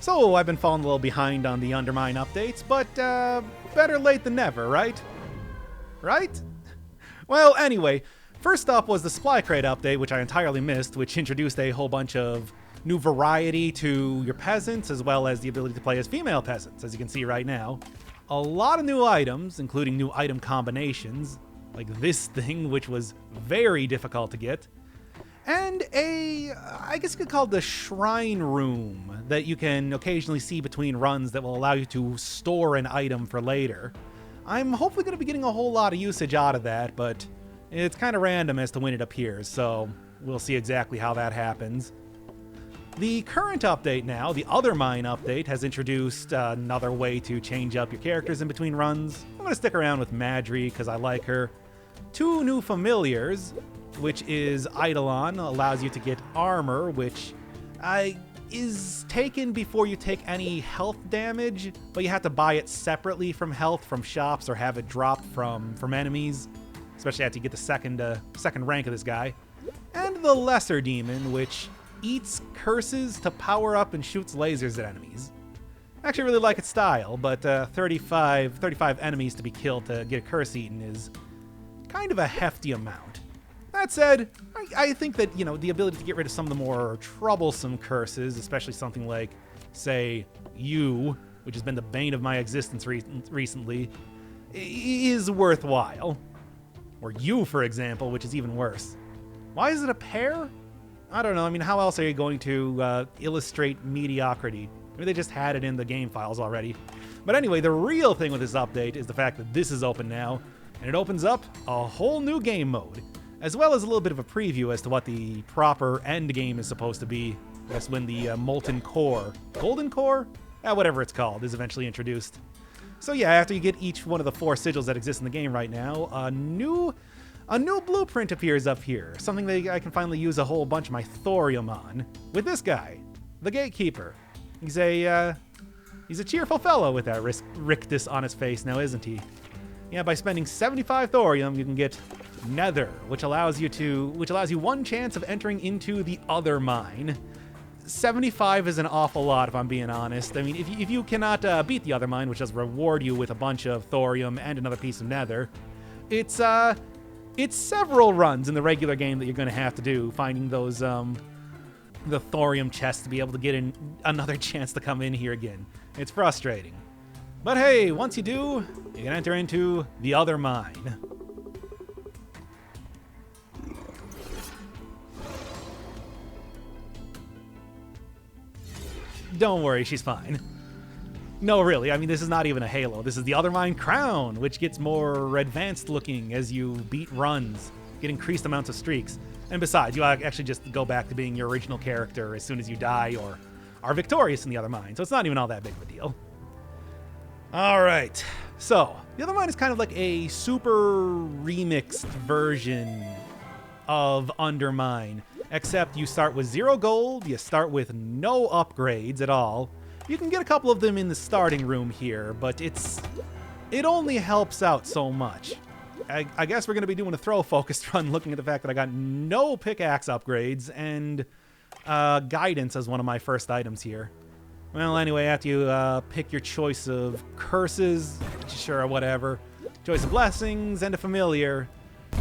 So, I've been falling a little behind on the UnderMine updates, but better late than never, right? Right? Well, anyway, first up was the Supply Crate update, which I entirely missed, which introduced a whole bunch of new variety to your peasants, as well as the ability to play as female peasants, as you can see right now. A lot of new items, including new item combinations, like this thing, which was very difficult to get. And I guess you could call it the shrine room that you can occasionally see between runs that will allow you to store an item for later. I'm hopefully going to be getting a whole lot of usage out of that, but it's kind of random as to when it appears, so we'll see exactly how that happens. The current update now, the Othermine update, has introduced another way to change up your characters in between runs. I'm going to stick around with Madry because I like her. 2 new familiars, which is Eidolon, allows you to get armor, which is taken before you take any health damage, but you have to buy it separately from health from shops or have it dropped from enemies, especially after you get the second rank of this guy. And the Lesser Demon, which eats curses to power up and shoots lasers at enemies. I actually really like its style, but 35 enemies to be killed to get a curse eaten is kind of a hefty amount. That said, I think that, the ability to get rid of some of the more troublesome curses, especially something like, say, you, which has been the bane of my existence recently, is worthwhile. Or you, for example, which is even worse. Why is it a pair? I don't know. I mean, how else are you going to illustrate mediocrity? Maybe they just had it in the game files already. But anyway, the real thing with this update is the fact that this is open now, and it opens up a whole new game mode, as well as a little bit of a preview as to what the proper end game is supposed to be. That's when the Molten Core, Golden Core? Whatever it's called, is eventually introduced. So yeah, after you get each one of the 4 sigils that exist in the game right now, a new blueprint appears up here, something that I can finally use a whole bunch of my thorium on, with this guy, the Gatekeeper. He's a cheerful fellow with that rictus on his face now, isn't he? Yeah, by spending 75 thorium, you can get Nether, which allows you 1 chance of entering into the Othermine. 75 is an awful lot, if I'm being honest. I mean, if you cannot beat the Othermine, which does reward you with a bunch of thorium and another piece of Nether, it's several runs in the regular game that you're going to have to do, finding those the thorium chests to be able to get in another chance to come in here again. It's frustrating. But hey, once you do, you can enter into the Othermine. Don't worry, she's fine. No, really, I mean, this is not even a halo. This is the Othermine Crown, which gets more advanced looking as you beat runs, get increased amounts of streaks. And besides, you actually just go back to being your original character as soon as you die or are victorious in the Othermine, so it's not even all that big of a deal. Alright, so, the Othermine is kind of like a super remixed version of UnderMine, except you start with 0 gold, you start with no upgrades at all. You can get a couple of them in the starting room here, but it only helps out so much. I guess we're going to be doing a throw-focused run looking at the fact that I got no pickaxe upgrades and guidance as one of my first items here. Well, anyway, after you pick your choice of curses, sure, whatever, choice of blessings, and a familiar,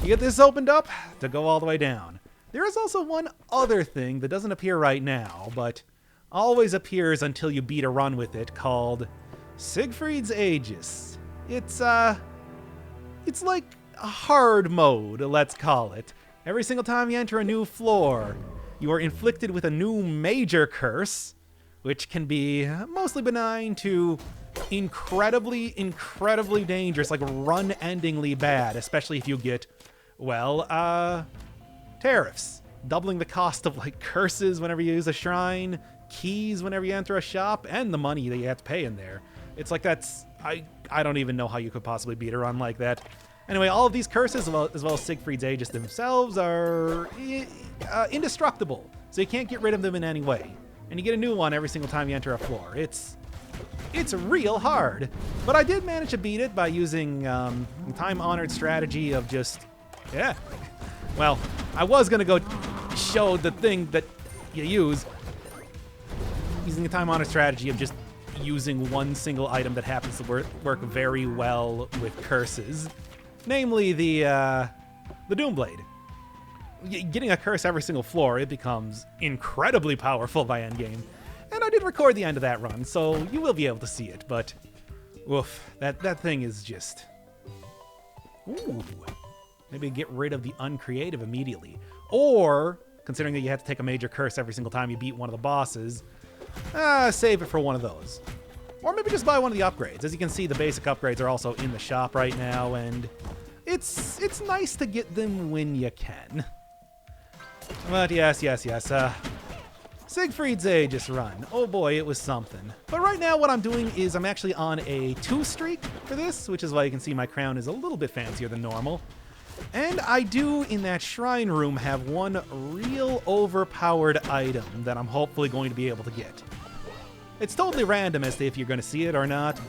you get this opened up to go all the way down. There is also one other thing that doesn't appear right now, but always appears until you beat a run with it, called Siegfried's Aegis. It's like a hard mode, let's call it. Every single time you enter a new floor, you are inflicted with a new major curse, which can be mostly benign to incredibly dangerous, like run-endingly bad, especially if you get, well, tariffs. Doubling the cost of, like, curses whenever you use a shrine, keys whenever you enter a shop, and the money that you have to pay in there. It's like that's... I don't even know how you could possibly beat a run like that. Anyway, all of these curses, as well as Siegfried's Aegis themselves, are indestructible, so you can't get rid of them in any way. And you get a new one every single time you enter a floor. It's real hard, but I did manage to beat it by using the time-honored strategy of just... Yeah. Well, I was going to go show the thing that you use. using the time-honored strategy of just using one single item that happens to work very well with curses, namely the Doomblade. Getting a curse every single floor, it becomes incredibly powerful by endgame. And I did record the end of that run, so you will be able to see it, but woof, that thing is just... Ooh. Maybe get rid of the uncreative immediately. Or, considering that you have to take a major curse every single time you beat one of the bosses, save it for one of those. Or maybe just buy one of the upgrades. As you can see, the basic upgrades are also in the shop right now, and it's nice to get them when you can. But yes. Siegfried's Aegis run. Oh boy, it was something. But right now what I'm doing is I'm actually on a 2 streak for this, which is why you can see my crown is a little bit fancier than normal. And I do, in that shrine room, have one real overpowered item that I'm hopefully going to be able to get. It's totally random as to if you're going to see it or not,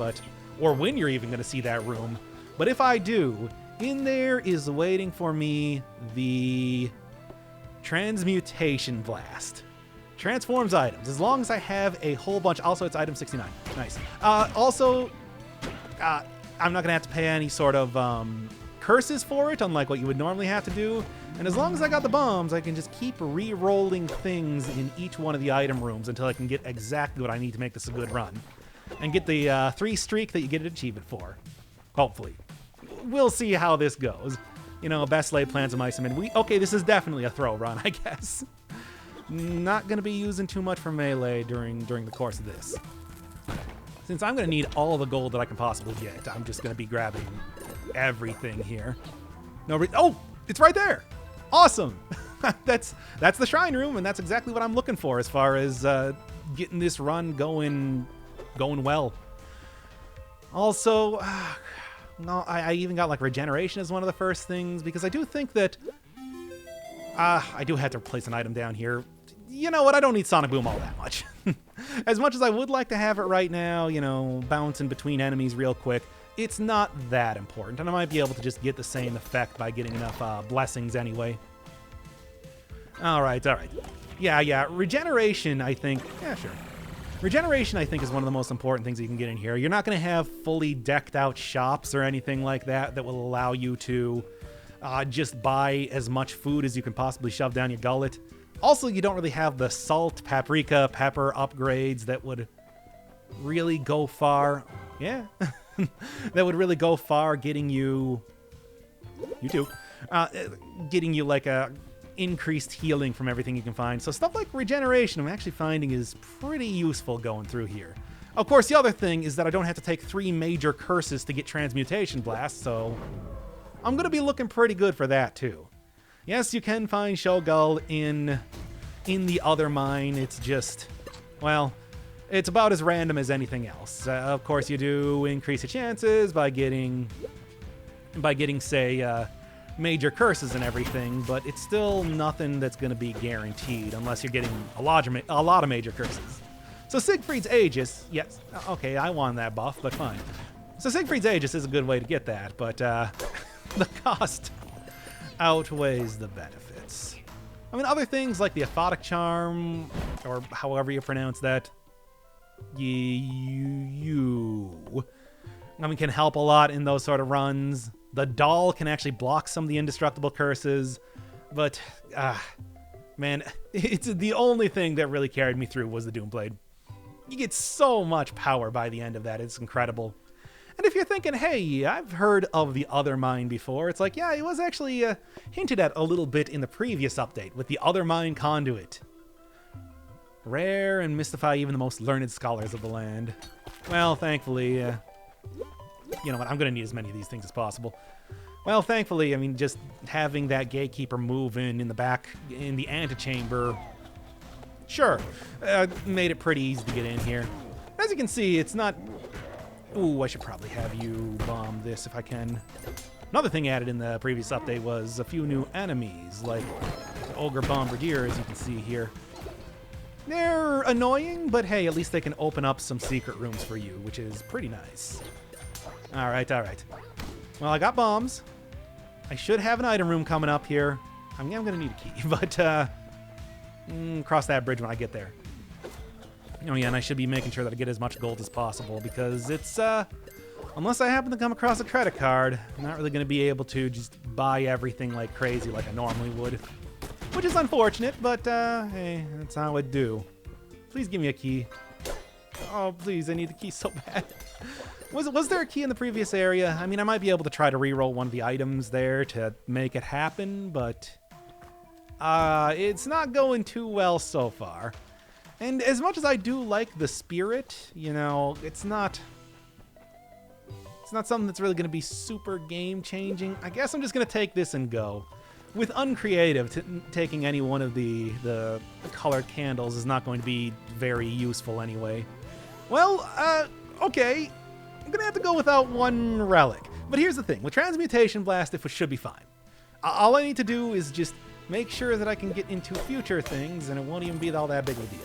or when you're even going to see that room. But if I do, in there is waiting for me the Transmutagen Blast. Transforms items. As long as I have a whole bunch... Also, it's item 69. Nice. I'm not going to have to pay any sort of curses for it, unlike what you would normally have to do. And as long as I got the bombs, I can just keep re-rolling things in each one of the item rooms until I can get exactly what I need to make this a good run. And get the 3 streak that you get an achievement for. Hopefully. We'll see how this goes. You know, best laid plans of mice. Okay, this is definitely a throw run, I guess. Not going to be using too much for melee during the course of this. Since I'm going to need all the gold that I can possibly get, I'm just going to be grabbing everything here. Oh, it's right there. Awesome. That's the shrine room, and that's exactly what I'm looking for as far as getting this run going well. Also, no, I even got like regeneration as one of the first things, because I do think that I do have to place an item down here. You know what? I don't need Sonic Boom all that much. As much as I would like to have it right now, you know, bouncing between enemies real quick, it's not that important, and I might be able to just get the same effect by getting enough blessings anyway. All right. Yeah, regeneration, I think... Yeah, sure. Regeneration, I think, is one of the most important things you can get in here. You're not going to have fully decked out shops or anything like that will allow you to just buy as much food as you can possibly shove down your gullet. Also, you don't really have the salt, paprika, pepper upgrades that would really go far. Yeah. That would really go far getting you... You too. Getting you like a increased healing from everything you can find. So stuff like regeneration I'm actually finding is pretty useful going through here. Of course, the other thing is that I don't have to take 3 major curses to get Transmutagen Blast, so I'm going to be looking pretty good for that too. Yes, you can find Shogull in the Othermine. It's just, well, it's about as random as anything else. Of course, you do increase your chances by getting, say, major curses and everything, but it's still nothing that's going to be guaranteed unless you're getting a lot of major curses. So Siegfried's Aegis, yes, okay, I won that buff, but fine. So Siegfried's Aegis is a good way to get that, but the cost outweighs the benefits. I mean, other things like the Aphotic Charm, or however you pronounce that, can help a lot in those sort of runs. The doll can actually block some of the indestructible curses, but, man, it's the only thing that really carried me through was the Doomblade. You get so much power by the end of that, it's incredible. And if you're thinking, hey, I've heard of the Othermine before, it's like, yeah, it was actually hinted at a little bit in the previous update with the Othermine Conduit. Rare and mystify even the most learned scholars of the land. Well, thankfully, you know what, I'm going to need as many of these things as possible. Well, thankfully, I mean, just having that gatekeeper move in the back, in the antechamber, sure, made it pretty easy to get in here. As you can see, it's not... Ooh, I should probably have you bomb this if I can. Another thing added in the previous update was a few new enemies, like the Ogre Bombardier, as you can see here. They're annoying, but hey, at least they can open up some secret rooms for you, which is pretty nice. Alright. Well, I got bombs. I should have an item room coming up here. I mean, I'm going to need a key, but cross that bridge when I get there. Oh yeah, and I should be making sure that I get as much gold as possible, because it's, unless I happen to come across a credit card, I'm not really going to be able to just buy everything like crazy like I normally would. Which is unfortunate, but, hey, that's how I do. Please give me a key. Oh, please, I need the key so bad. Was there a key in the previous area? I mean, I might be able to try to reroll one of the items there to make it happen, but it's not going too well so far. And as much as I do like the spirit, you know, it's not something that's really going to be super game-changing. I guess I'm just going to take this and go. With uncreative, taking any one of the colored candles is not going to be very useful anyway. Well, okay. I'm going to have to go without one relic. But here's the thing. With Transmutation Blast, it should be fine. All I need to do is just make sure that I can get into future things, and it won't even be all that big of a deal.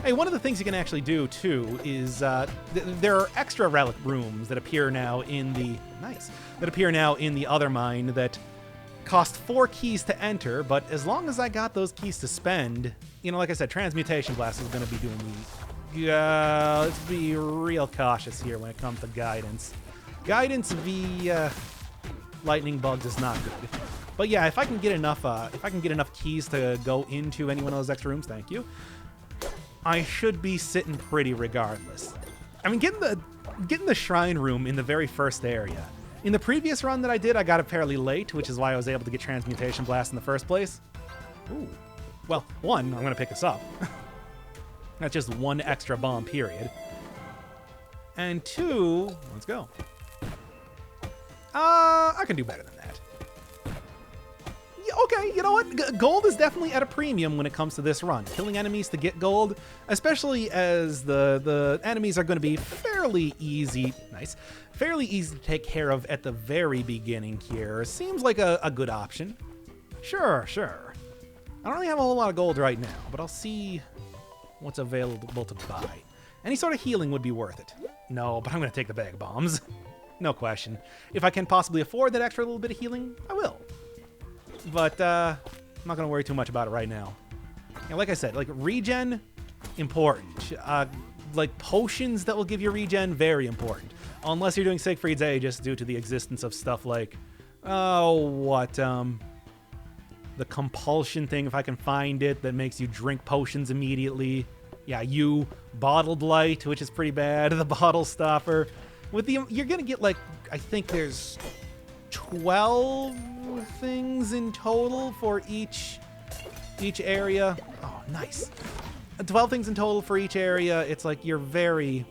Hey, one of the things you can actually do, too, is there are extra relic rooms that appear now in the... Nice. That appear now in the Othermine that cost 4 keys to enter, but as long as I got those keys to spend, you know, like I said, Transmutation Blast is going to be doing me... let's be real cautious here when it comes to guidance. Guidance via lightning bugs is not good. But yeah, if I can get enough keys to go into any one of those extra rooms, thank you, I should be sitting pretty regardless. I mean, getting the shrine room in the very first area. In the previous run that I did, I got it fairly late, which is why I was able to get Transmutation Blast in the first place. Ooh. Well, one, I'm going to pick this up. That's just 1 extra bomb, period. And 2, let's go. I can do better than that. Yeah, okay, you know what? Gold is definitely at a premium when it comes to this run. Killing enemies to get gold, especially as the enemies are going to be fairly easy, fairly easy to take care of at the very beginning here, seems like a good option. Sure. I don't really have a whole lot of gold right now, but I'll see what's available to buy. Any sort of healing would be worth it. No, but I'm going to take the bag bombs. No question. If I can possibly afford that extra little bit of healing, I will. But I'm not going to worry too much about it right now. And like I said, like regen, important. Like potions that will give you regen, very important. Unless you're doing Siegfried's Aegis due to the existence of stuff like, the compulsion thing, if I can find it, that makes you drink potions immediately. Yeah, Bottle Blight, which is pretty bad. The Bottle Stopper. You're gonna get like, I think there's 12 things in total for each area. Oh, nice. 12 things in total for each area. It's like you are very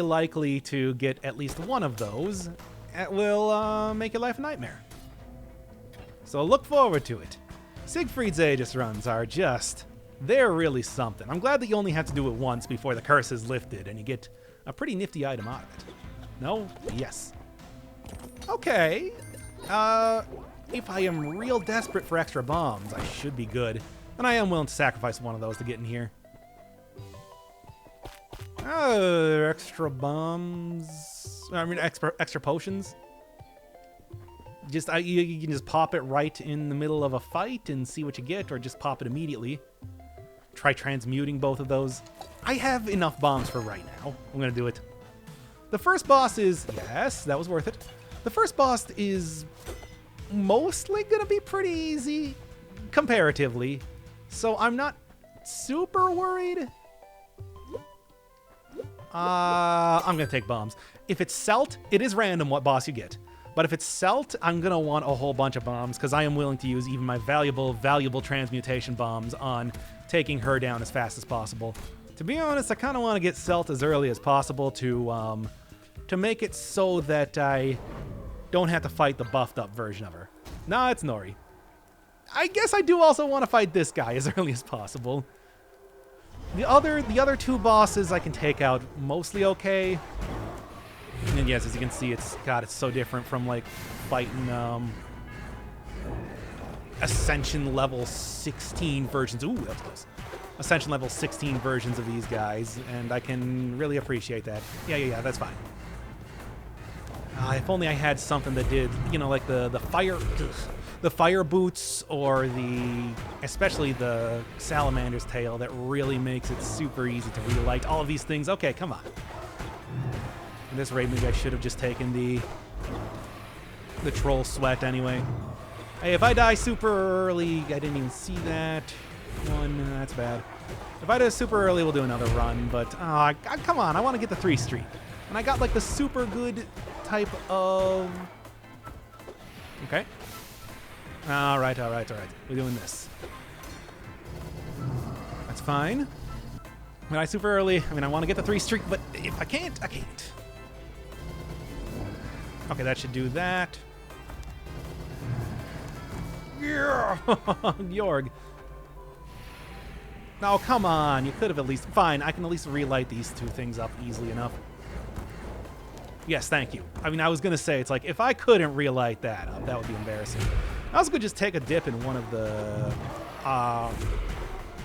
likely to get at least one of those. It will make your life a nightmare. So look forward to it. Siegfried's Aegis runs are they're really something. I'm glad that you only have to do it once before the curse is lifted and you get a pretty nifty item out of it. No? Yes. Okay. If I am real desperate for extra bombs, I should be good. And I am willing to sacrifice one of those to get in here. Extra bombs. I mean, extra potions. You can just pop it right in the middle of a fight and see what you get, or just pop it immediately. Try transmuting both of those. I have enough bombs for right now. I'm going to do it. The first boss is... Yes, that was worth it. The first boss is mostly going to be pretty easy, comparatively. So I'm not super worried. I'm going to take bombs. If it's Celt, it is random what boss you get. But if it's Celt, I'm going to want a whole bunch of bombs because I am willing to use even my valuable transmutation bombs on taking her down as fast as possible. To be honest, I kind of want to get Celt as early as possible to make it so that I don't have to fight the buffed up version of her. Nah, it's Nori. I guess I do also want to fight this guy as early as possible. The other two bosses I can take out mostly okay. And yes, as you can see, it's so different from like fighting Ascension level 16 versions. Ooh, that's close. Ascension level 16 versions of these guys, and I can really appreciate that. Yeah, that's fine. If only I had something that did, like the fire. the fire boots or especially the salamander's tail that really makes it super easy to relight. All of these things. Okay, come on. At this rate, maybe I should have just taken the troll sweat anyway. Hey, if I die super early, I didn't even see that one. That's bad. If I die super early, we'll do another run. But come on, I want to get the 3 streak, and I got like the super good type of. Okay. All right. We're doing this. That's fine. When I super early, I mean, I want to get the 3 streak, but if I can't, I can't. Okay, that should do that. Yeah, Jorg. Oh, come on. You could have at least... Fine, I can at least relight these 2 things up easily enough. Yes, thank you. I mean, I was going to say, it's like, if I couldn't relight that up, that would be embarrassing. I also could just take a dip in one of the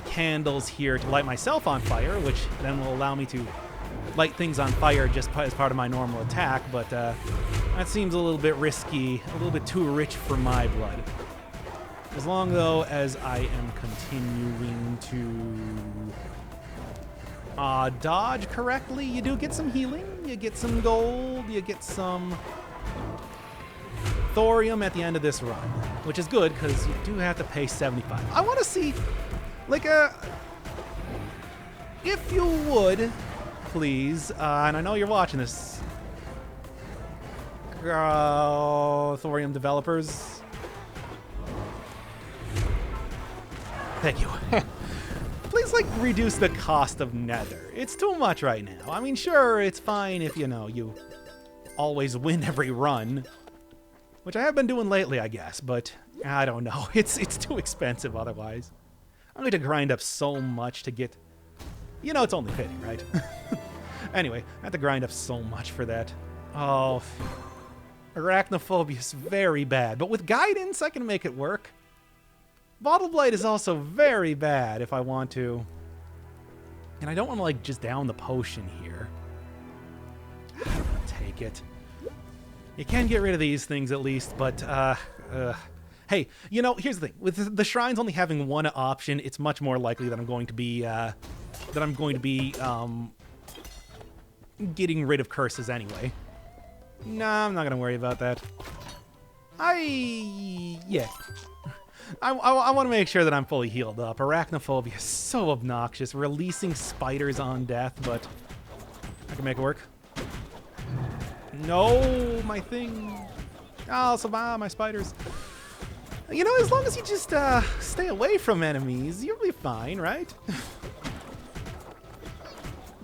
candles here to light myself on fire, which then will allow me to light things on fire just as part of my normal attack, but that seems a little bit risky, a little bit too rich for my blood. As long, though, as I am continuing to dodge correctly, you do get some healing, you get some gold, you get some thorium at the end of this run, which is good because you do have to pay 75. I want to see, like, if you would, please, and I know you're watching this, thorium developers. Thank you. Please, like, reduce the cost of nether. It's too much right now. I mean, sure, it's fine if, you know, you always win every run, which I have been doing lately, I guess, but I don't know. It's too expensive otherwise. I'm going to grind up so much to get... You know, it's only fitting, right? Anyway, I have to grind up so much for that. Oh, Arachnophobia is very bad, but with guidance, I can make it work. Bottle Blight is also very bad if I want to. And I don't want to, like, just down the potion here. Take it. You can get rid of these things at least, but, hey, you know, here's the thing. With the shrines only having one option, it's much more likely that I'm going to be, getting rid of curses anyway. Nah, I'm not going to worry about that. Yeah. I want to make sure that I'm fully healed up. Arachnophobia is so obnoxious, releasing spiders on death, but I can make it work. No, my thing. Oh, my spiders. You know, as long as you just stay away from enemies, you'll be fine, right?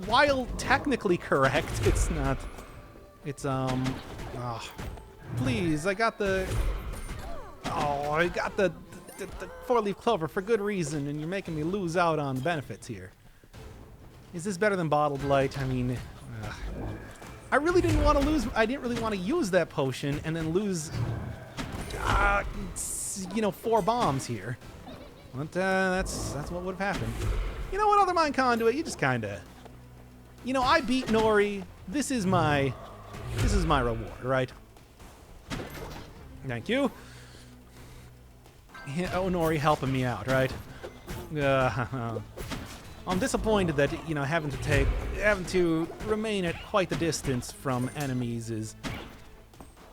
While technically correct, it's not. It's, please, I got the 4-leaf clover for good reason, and you're making me lose out on the benefits here. Is this better than Bottle Blight? I mean, I really didn't want to lose. I didn't really want to use that potion and then lose, you know, 4 bombs here. But that's what would have happened. You know what, Othermine Conduit? You just kind of, you know, I beat Nori. This is my reward, right? Thank you. Oh, Nori helping me out, right? I'm disappointed that, you know, having to remain at quite the distance from enemies is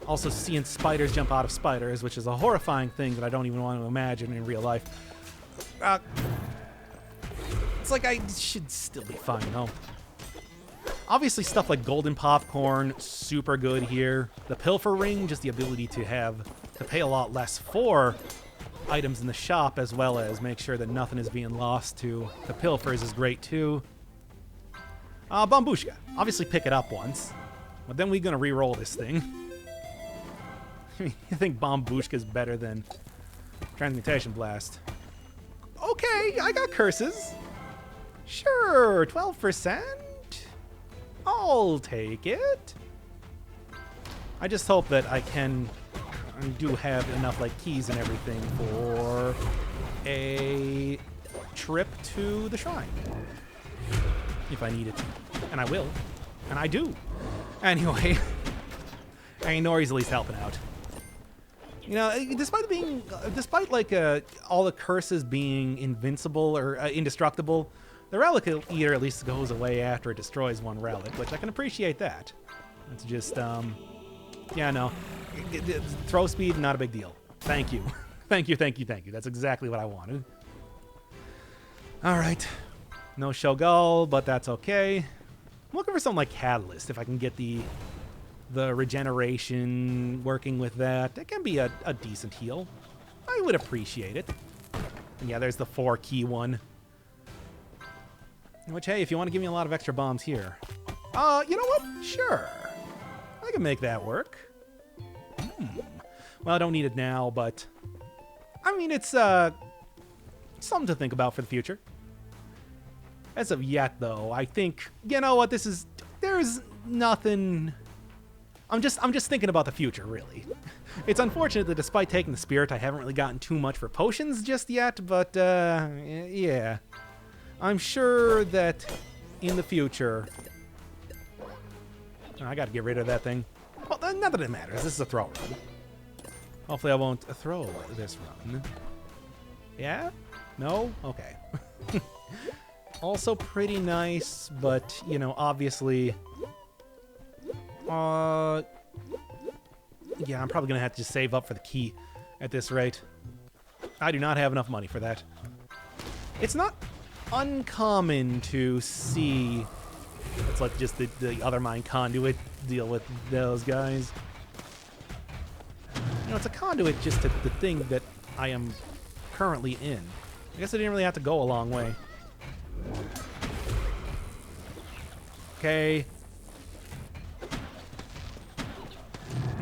also seeing spiders jump out of spiders, which is a horrifying thing that I don't even want to imagine in real life. It's like I should still be fine, though. Obviously, stuff like golden popcorn, super good here. The pilfer ring, just the ability to pay a lot less for items in the shop, as well as make sure that nothing is being lost to the pilfers, is great too. Bombushka. Obviously pick it up once, but then we're gonna re-roll this thing. You think Bombushka is better than Transmutation Blast? Okay, I got curses. Sure, 12%. I'll take it. I just hope that I do have enough, like, keys and everything for a trip to the shrine. If I need it. And I will. And I do. Anyway. I mean, Nori's at least helping out. You know, despite like all the curses being invincible or indestructible, the relic eater at least goes away after it destroys one relic, which I can appreciate that. It's just, yeah, no, throw speed, not a big deal. Thank you, thank you, thank you, thank you. That's exactly what I wanted. All right, no Shogal, but that's okay. I'm looking for something like Catalyst if I can get the regeneration working with that. It can be a decent heal. I would appreciate it. And yeah, there's the 4-key one. Which, hey, if you want to give me a lot of extra bombs here. You know what? Sure. I can make that work. Well, I don't need it now, but... I mean, it's something to think about for the future. As of yet, though, I think... You know what? There's nothing... I'm just thinking about the future, really. It's unfortunate that despite taking the spirit, I haven't really gotten too much for potions just yet, but, yeah. I'm sure that in the future... I gotta get rid of that thing. Well, not that it matters. This is a throw run. Hopefully I won't throw this run. Yeah? No? Okay. Also pretty nice, but, you know, obviously... yeah, I'm probably gonna have to just save up for the key at this rate. I do not have enough money for that. It's not uncommon to see... It's like just the Othermine Conduit deal with those guys. You know, it's a conduit just to the thing that I am currently in. I guess I didn't really have to go a long way. Okay.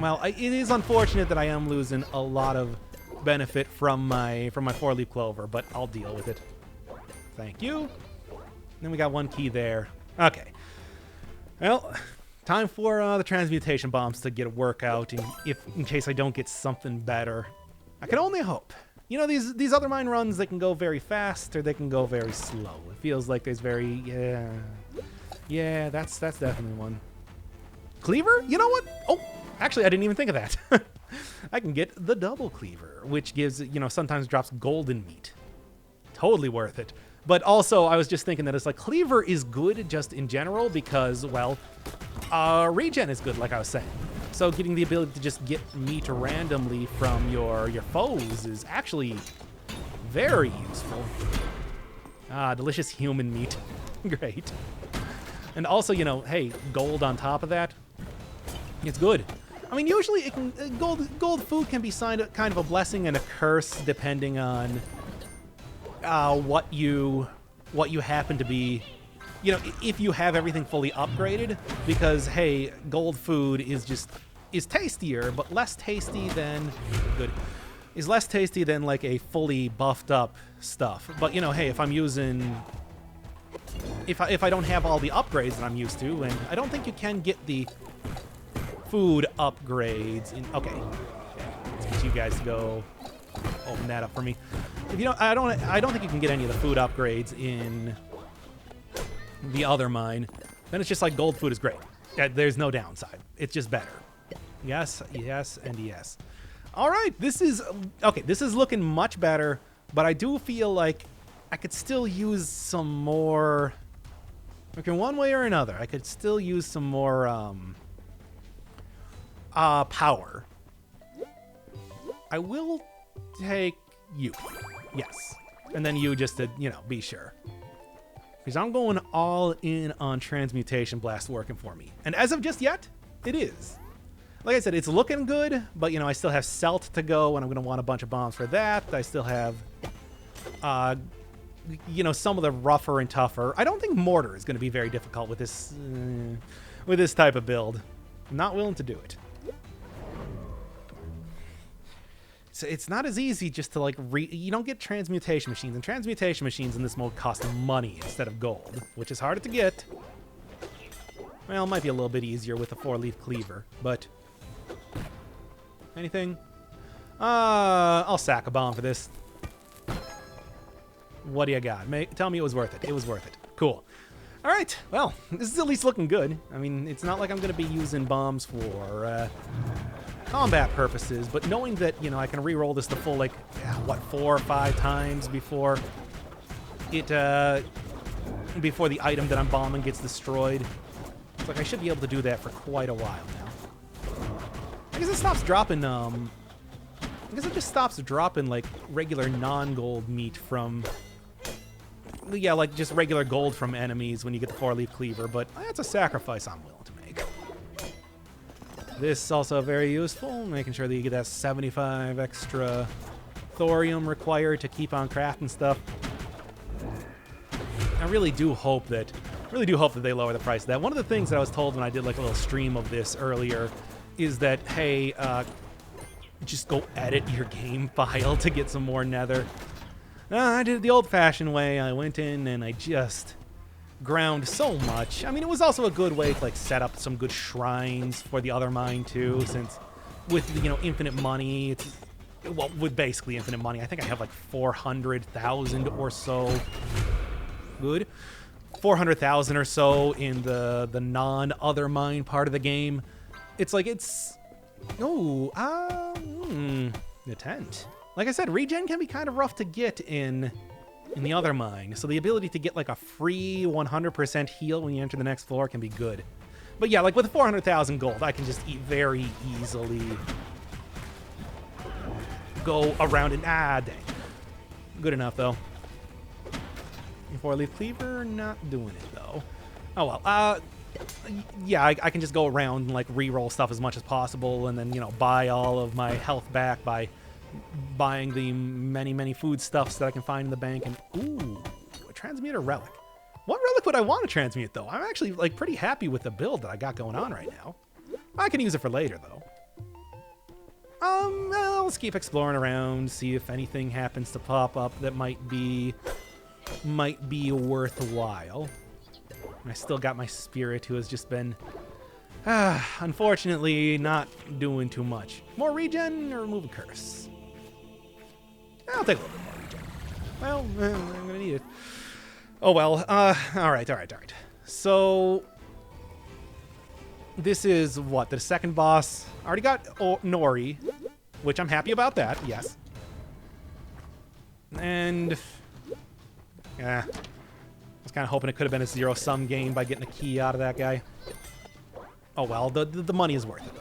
Well, it is unfortunate that I am losing a lot of benefit from my 4-leaf clover, but I'll deal with it. Thank you. And then we got one key there. Okay. Well, time for the transmutation bombs to get a workout in case I don't get something better. I can only hope. You know, these Othermine runs, they can go very fast or they can go very slow. It feels like there's very... Yeah, that's definitely one. Cleaver? You know what? Oh, actually, I didn't even think of that. I can get the double cleaver, which gives, you know, sometimes drops golden meat. Totally worth it. But also, I was just thinking that it's like, cleaver is good just in general because, well, regen is good, like I was saying. So getting the ability to just get meat randomly from your foes is actually very useful. Delicious human meat. Great. And also, you know, hey, gold on top of that, it's good. I mean, usually it can, gold food can be kind of a blessing and a curse depending on what you happen to be, you know, if you have everything fully upgraded, because hey, gold food is tastier, but less tasty than less tasty than like a fully buffed up stuff. But you know, hey, if I'm using, if I don't have all the upgrades that I'm used to, and I don't think you can get the food upgrades in, okay, let's get you guys to go open that up for me. If you don't, I don't think you can get any of the food upgrades in the Othermine. Then it's just like gold food is great. There's no downside. It's just better. Yes, yes, and yes. All right, this is okay. This is looking much better, but I do feel like I could still use some more. Okay, one way or another, I could still use some more power. I will take you. Yes. And then you just to, you know, be sure. Because I'm going all in on Transmutation Blast working for me. And as of just yet, it is. Like I said, it's looking good, but, you know, I still have Celt to go, and I'm going to want a bunch of bombs for that. I still have, you know, some of the rougher and tougher. I don't think Mortar is going to be very difficult with this type of build. I'm not willing to do it. So it's not as easy just to like you don't get transmutation machines, and transmutation machines in this mode cost money instead of gold, which is harder to get. Well, it might be a little bit easier with a 4-leaf cleaver, but anything? I'll sack a bomb for this. What do you got? Tell me it was worth it. It was worth it. Cool. All right. Well, this is at least looking good. I mean, it's not like I'm going to be using bombs for combat purposes, but knowing that, you know, I can re-roll this the full, like, what, 4 or 5 times before it, before the item that I'm bombing gets destroyed. It's like I should be able to do that for quite a while now. I guess it stops dropping, I guess it just stops dropping, like, regular non-gold meat from... Yeah, like, just regular gold from enemies when you get the 4-leaf cleaver, but that's a sacrifice I'm willing to make. This is also very useful, making sure that you get that 75 extra thorium required to keep on crafting stuff. I really do hope that they lower the price of that. One of the things that I was told when I did like a little stream of this earlier is that, hey, just go edit your game file to get some more nether. I did it the old-fashioned way. I went in and I just ground so much. I mean, it was also a good way to like set up some good shrines for the Othermine too, since with, you know, infinite money, it's, well, with basically infinite money, I think I have like 400,000 or so. Good. 400,000 or so in the non-Othermine part of the game. It's like it's... Oh, the tent. Like I said, regen can be kind of rough to get in the Othermine, so the ability to get like a free 100% heal when you enter the next floor can be good. But yeah, like with 400,000 gold, I can just very easily go around and... Ah, dang. Good enough, though. 4-leaf cleaver, not doing it, though. Oh, well. Yeah, I can just go around and, like, re-roll stuff as much as possible and then, you know, buy all of my health back by buying the many, many foodstuffs that I can find in the bank. And, ooh, a transmuter relic. What relic would I want to transmute, though? I'm actually, like, pretty happy with the build that I got going on right now. I can use it for later, though. Well, let's keep exploring around, see if anything happens to pop up that might be worthwhile. I still got my spirit, who has just been, unfortunately, not doing too much. More regen or remove a curse? I'll take a little bit more regen. Well, I'm gonna need it. Oh well. All right. So this is what, the second boss. I already got Nori, which I'm happy about that. Yes. And yeah. I was kind of hoping it could have been a zero-sum game by getting a key out of that guy. Oh well, the money is worth it,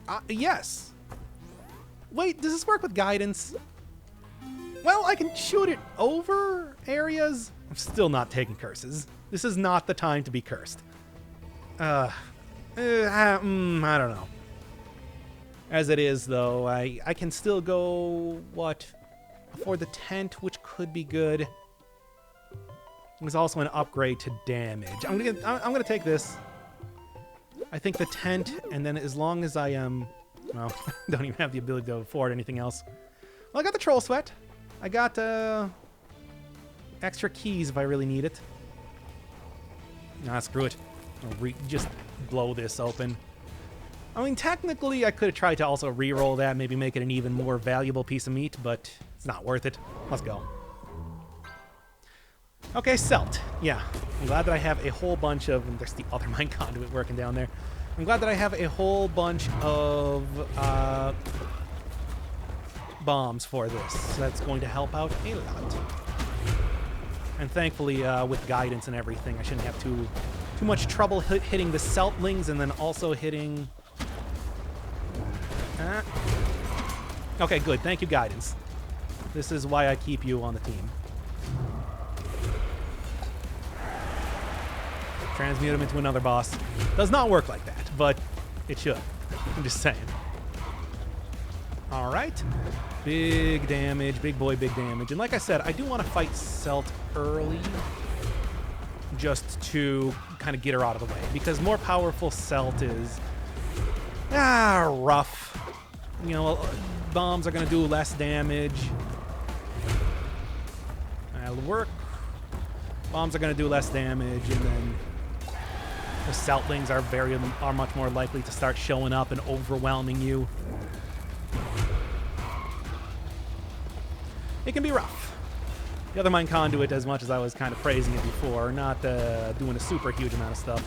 though. Yes. Wait, does this work with guidance? Well, I can shoot it over areas. I'm still not taking curses. This is not the time to be cursed. I don't know. As it is, though, I can still go, what... for the tent, which could be good. There's also an upgrade to damage. I'm gonna take this. I think the tent, and then as long as I am, well, don't even have the ability to afford anything else. Well, I got the troll sweat. I got extra keys if I really need it. Nah, screw it. I'll just blow this open. I mean, technically, I could have tried to also re-roll that, maybe make it an even more valuable piece of meat, but it's not worth it. Let's go. Okay, Celt. Yeah, I'm glad that I have a whole bunch of... There's the Othermine Conduit working down there. I'm glad that I have a whole bunch of bombs for this. That's going to help out a lot. And thankfully, with guidance and everything, I shouldn't have too much trouble hitting the Celtlings and then also hitting... Okay, good. Thank you, guidance. This is why I keep you on the team. Transmute him into another boss. Does not work like that, but it should. I'm just saying. All right. Big damage. Big boy, big damage. And like I said, I do want to fight Celt early just to kind of get her out of the way, because more powerful Celt is rough. You know, bombs are going to do less damage. That'll work. Bombs are going to do less damage, and then the Celtlings are much more likely to start showing up and overwhelming you. It can be rough. The Othermine Conduit, as much as I was kind of praising it before, not doing a super huge amount of stuff.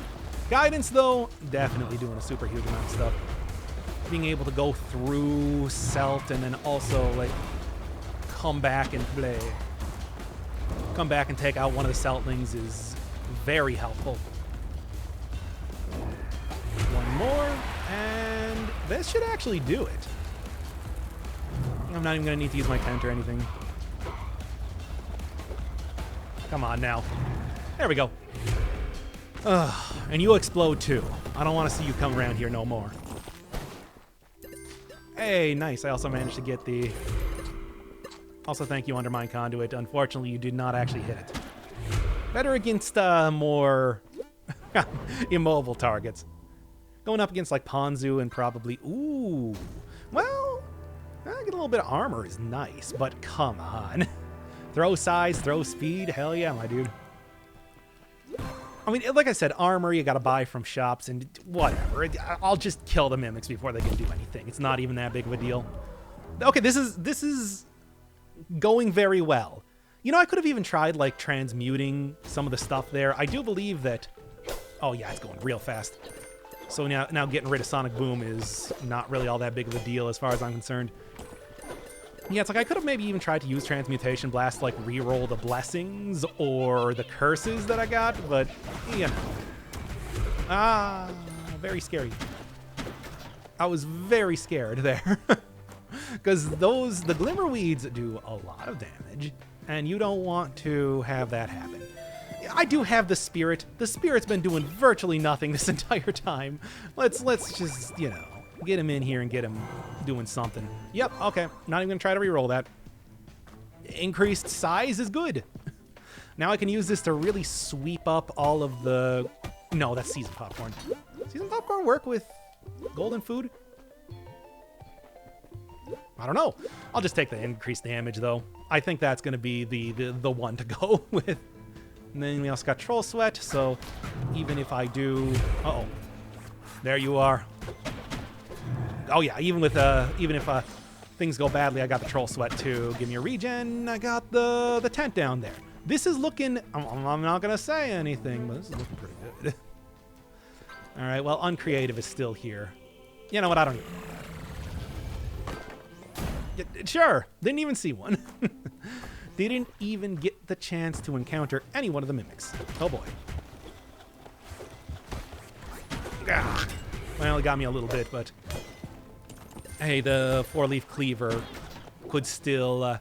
Guidance, though, definitely doing a super huge amount of stuff. Being able to go through Celt and then also, like, come back and play. Come back and take out one of the Celtlings is very helpful. One more, and this should actually do it. I'm not even going to need to use my tent or anything. Come on now. There we go. And you explode too. I don't want to see you come around here no more. Hey, nice. I also managed to get the... Also, thank you, Untitled Conduit. Unfortunately, you did not actually hit it. Better against more immobile targets. Going up against, like, Ponzu and probably... Ooh. Well, get a little bit of armor is nice, but come on. Throw size, throw speed. Hell yeah, my dude. I mean, like I said, armor you gotta buy from shops and whatever. I'll just kill the mimics before they can do anything. It's not even that big of a deal. Okay, this is going very well. You know, I could have even tried, like, transmuting some of the stuff there. I do believe that... Oh, yeah, it's going real fast. So now getting rid of Sonic Boom is not really all that big of a deal as far as I'm concerned. Yeah, it's like I could have maybe even tried to use Transmutation Blast to, like, re-roll the blessings or the curses that I got, but, you know. Very scary. I was very scared there. Because the Glimmerweeds do a lot of damage, and you don't want to have that happen. I do have the Spirit. The Spirit's been doing virtually nothing this entire time. Let's just, you know, get him in here and get him doing something. Yep, okay. Not even gonna try to re-roll that. Increased size is good. Now I can use this to really sweep up all of the... No, that's Seasoned Popcorn. Seasoned Popcorn work with golden food? I don't know. I'll just take the increased damage, though. I think that's going to be the one to go with. And then we also got Troll Sweat, so even if I do... Uh-oh. There you are. Oh, yeah, even if things go badly, I got the Troll Sweat, too. Give me a regen. I got the tent down there. This is looking... I'm not going to say anything, but this is looking pretty good. All right, well, Uncreative is still here. You know what? I don't even... Sure, didn't even see one. Didn't even get the chance to encounter any one of the mimics. Oh boy. Well, it got me a little bit, but hey, the 4-leaf cleaver could still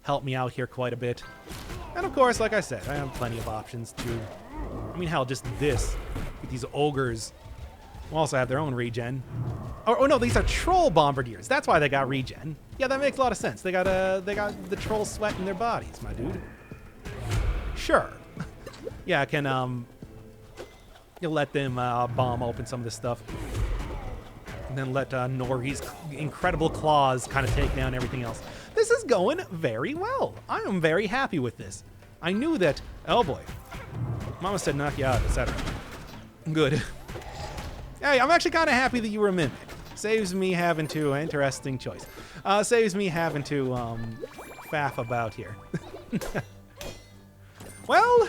help me out here quite a bit. And of course, like I said, I have plenty of options to... I mean, hell, just this. With these ogres will also have their own regen. Oh no, these are troll bombardiers. That's why they got regen. Yeah, that makes a lot of sense. They got the troll sweat in their bodies, my dude. Sure. Yeah, I can you'll let them bomb open some of this stuff, and then let Nori's incredible claws kind of take down everything else. This is going very well. I am very happy with this. I knew that. Oh boy, Mama said knock you out, etc. Good. Hey, I'm actually kind of happy that you were a mimic. Saves me having to... Interesting choice. Saves me having to, faff about here. Well,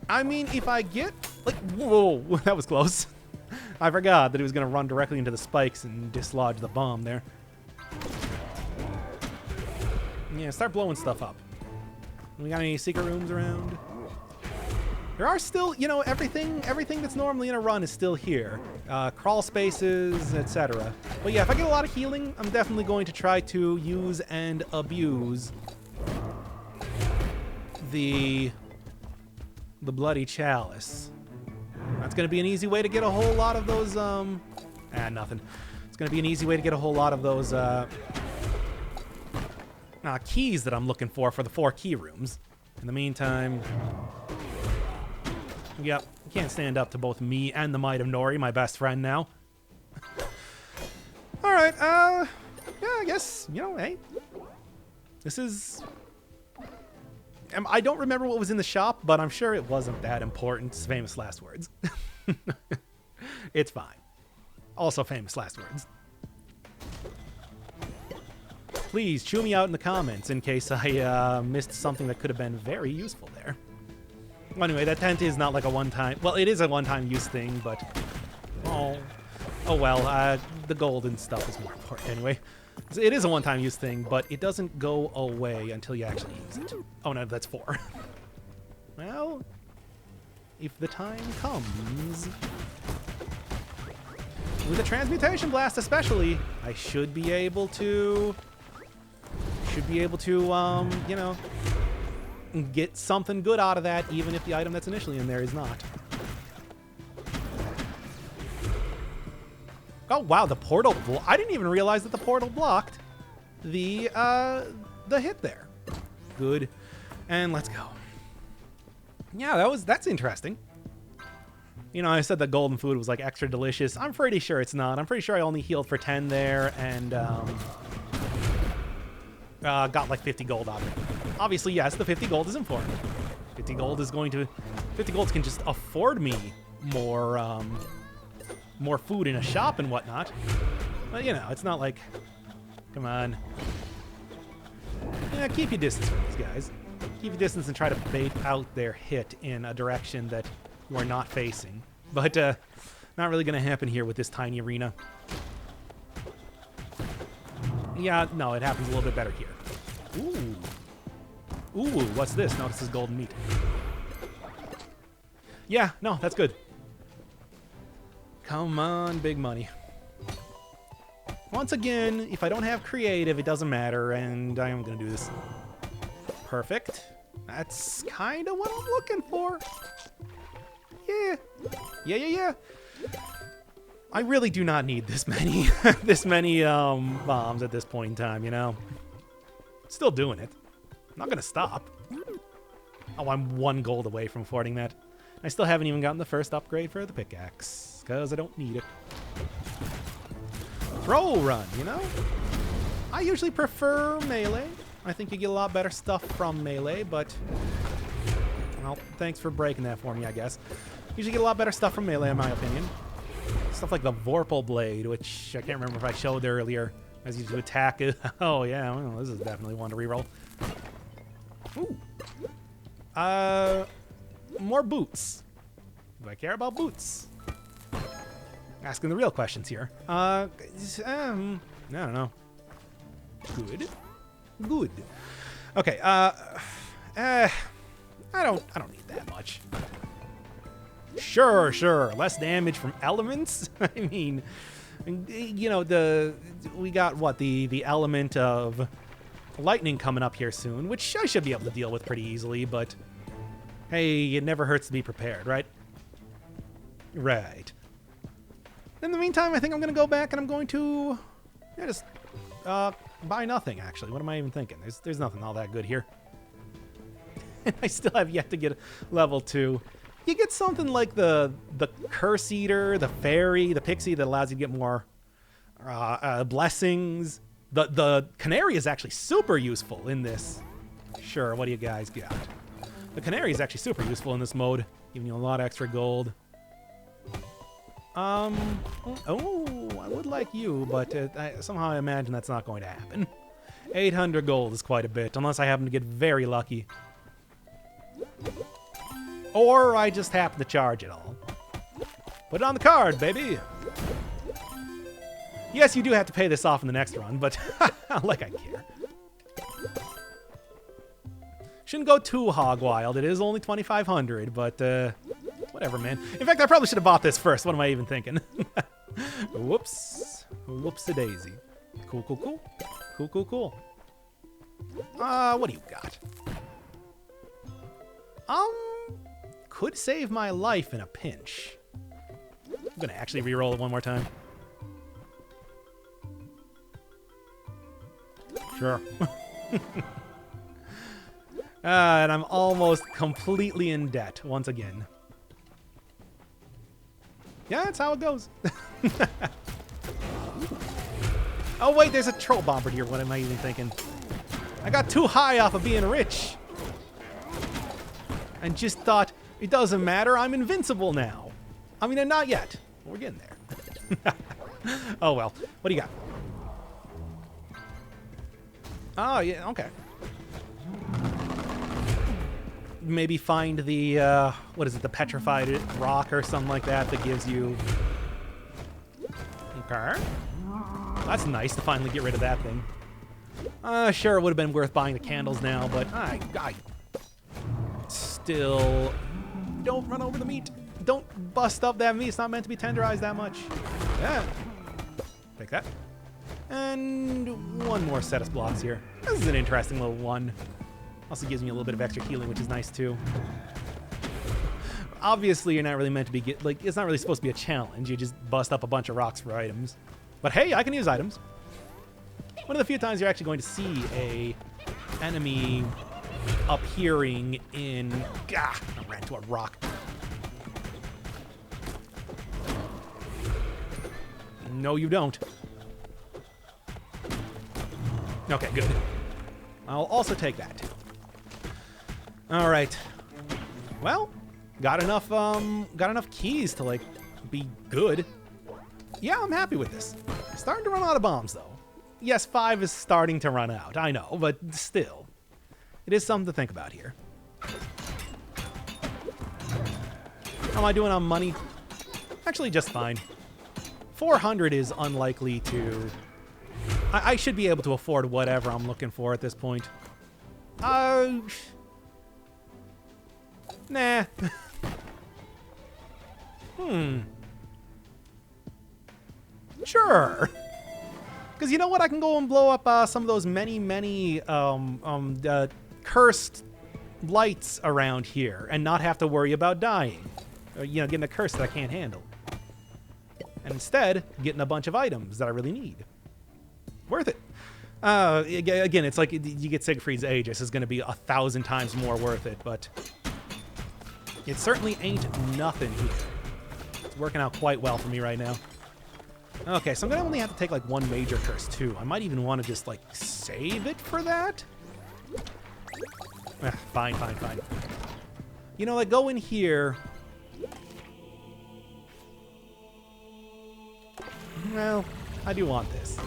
I mean, if I get... Like, whoa, that was close. I forgot that he was going to run directly into the spikes and dislodge the bomb there. Yeah, start blowing stuff up. We got any secret rooms around? There are still, you know, everything that's normally in a run is still here. Crawl spaces, etc. But yeah, if I get a lot of healing, I'm definitely going to try to use and abuse the Bloody Chalice. That's going to be an easy way to get a whole lot of those, nothing. It's going to be an easy way to get a whole lot of those, keys that I'm looking for the 4 key rooms. In the meantime... Yep, can't stand up to both me and the might of Nori, my best friend now. Alright, yeah, I guess, you know, hey. This is... I don't remember what was in the shop, but I'm sure it wasn't that important. It's famous last words. It's fine. Also famous last words. Please, chew me out in the comments in case I missed something that could have been very useful there. Well, anyway, that tent is not like a one-time... Well, it is a one-time use thing, but... Oh well, the gold and stuff is more important anyway. It is a one-time use thing, but it doesn't go away until you actually use it. Oh no, that's 4. Well, if the time comes... With the Transmutation Blast especially, I should be able to... you know, get something good out of that, even if the item that's initially in there is not. Oh wow, the portal! I didn't even realize that the portal blocked the hit there. Good, and let's go. Yeah, that's interesting. You know, I said that golden food was like extra delicious. I'm pretty sure it's not. I'm pretty sure I only healed for 10 there and got like 50 gold out of it. Obviously, yes, the 50 gold is important. 50 gold can just afford me more food in a shop and whatnot. But, you know, it's not like... Come on. Yeah, keep your distance from these guys. Keep your distance and try to bait out their hit in a direction that you are not facing. But, not really going to happen here with this tiny arena. Yeah, no, it happens a little bit better here. Ooh. Ooh, what's this? No, this is golden meat. Yeah, no, that's good. Come on, big money. Once again, if I don't have creative, it doesn't matter, and I am going to do this. Perfect. That's kind of what I'm looking for. Yeah. Yeah. I really do not need this many bombs at this point in time, you know? Still doing it. I'm not going to stop. Oh, I'm 1 gold away from affording that. I still haven't even gotten the first upgrade for the pickaxe, because I don't need it. Throw run, you know? I usually prefer melee. I think you get a lot better stuff from melee, but... Well, thanks for breaking that for me, I guess. Usually get a lot better stuff from melee, in my opinion. Stuff like the Vorpal Blade, which I can't remember if I showed earlier, as you to attack it. Oh, yeah, well, this is definitely one to reroll. Ooh. More boots. Do I care about boots? Asking the real questions here. I don't know. Good. Okay. I don't need that much. Sure. Less damage from elements. I mean, you know, we got what the element of lightning coming up here soon, which I should be able to deal with pretty easily. But hey, it never hurts to be prepared, right? Right. In the meantime, I think I'm going to go back and I'm going to just buy nothing, actually. What am I even thinking? There's nothing all that good here. I still have yet to get level 2. You get something like the Curse Eater, the Fairy, the Pixie that allows you to get more blessings. The Canary is actually super useful in this. Sure, what do you guys got? The Canary is actually super useful in this mode, giving you a lot of extra gold. Oh, I would like you, but somehow I imagine that's not going to happen. 800 gold is quite a bit, unless I happen to get very lucky. Or I just happen to charge it all. Put it on the card, baby! Yes, you do have to pay this off in the next run, but like I care. Shouldn't go too hog wild. It is only 2,500, but whatever, man. In fact, I probably should have bought this first. What am I even thinking? Whoops. Whoops-a-daisy. Cool. What do you got? Could save my life in a pinch. I'm gonna actually re-roll it one more time. Sure. And I'm almost completely in debt once again. Yeah, that's how it goes. Oh wait, there's a troll bombardier. What am I even thinking? I got too high off of being rich. And just thought, it doesn't matter, I'm invincible now. I mean, not yet. We're getting there. Oh well, what do you got? Oh yeah, okay. maybe find the, what is it, the petrified rock or something like that that gives you... Okay. That's nice to finally get rid of that thing. Sure, it would have been worth buying the candles now, but I still... Don't run over the meat. Don't bust up that meat. It's not meant to be tenderized that much. Yeah. Take that. And one more set of blocks here. This is an interesting little one. Also gives me a little bit of extra healing, which is nice too. Obviously, you're not really meant to be it's not really supposed to be a challenge. You just bust up a bunch of rocks for items. But hey, I can use items. One of the few times you're actually going to see a enemy appearing in... Gah! I ran into a rock. No, you don't. Okay, good. I'll also take that. All right. Well, got enough keys to, like, be good. Yeah, I'm happy with this. Starting to run out of bombs, though. Yes, 5 is starting to run out, I know, but still. It is something to think about here. How am I doing on money? Actually, just fine. 400 is unlikely to... I should be able to afford whatever I'm looking for at this point. Nah. Sure. Because you know what? I can go and blow up some of those many cursed blights around here and not have to worry about dying. Or, you know, getting a curse that I can't handle. And instead, getting a bunch of items that I really need. Worth it. Again, it's like you get Siegfried's Aegis is going to be 1,000 times more worth it, but it certainly ain't nothing here. It's working out quite well for me right now. Okay, so I'm going to only have to take like one major curse too. I might even want to just like save it for that. Fine. You know, like go in here. Well, I do want this.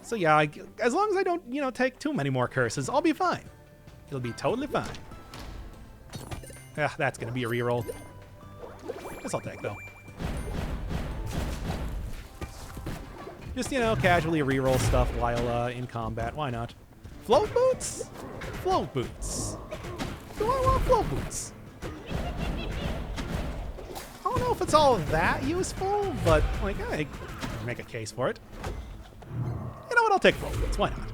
So yeah, as long as I don't, you know, take too many more curses, I'll be fine. It'll be totally fine. That's gonna be a reroll. This I'll take though. Just, you know, casually reroll stuff while in combat. Why not? Float boots? Float boots. Do I want float boots? I don't know if it's all that useful, but like I can make a case for it. You know what? I'll take float boots. Why not?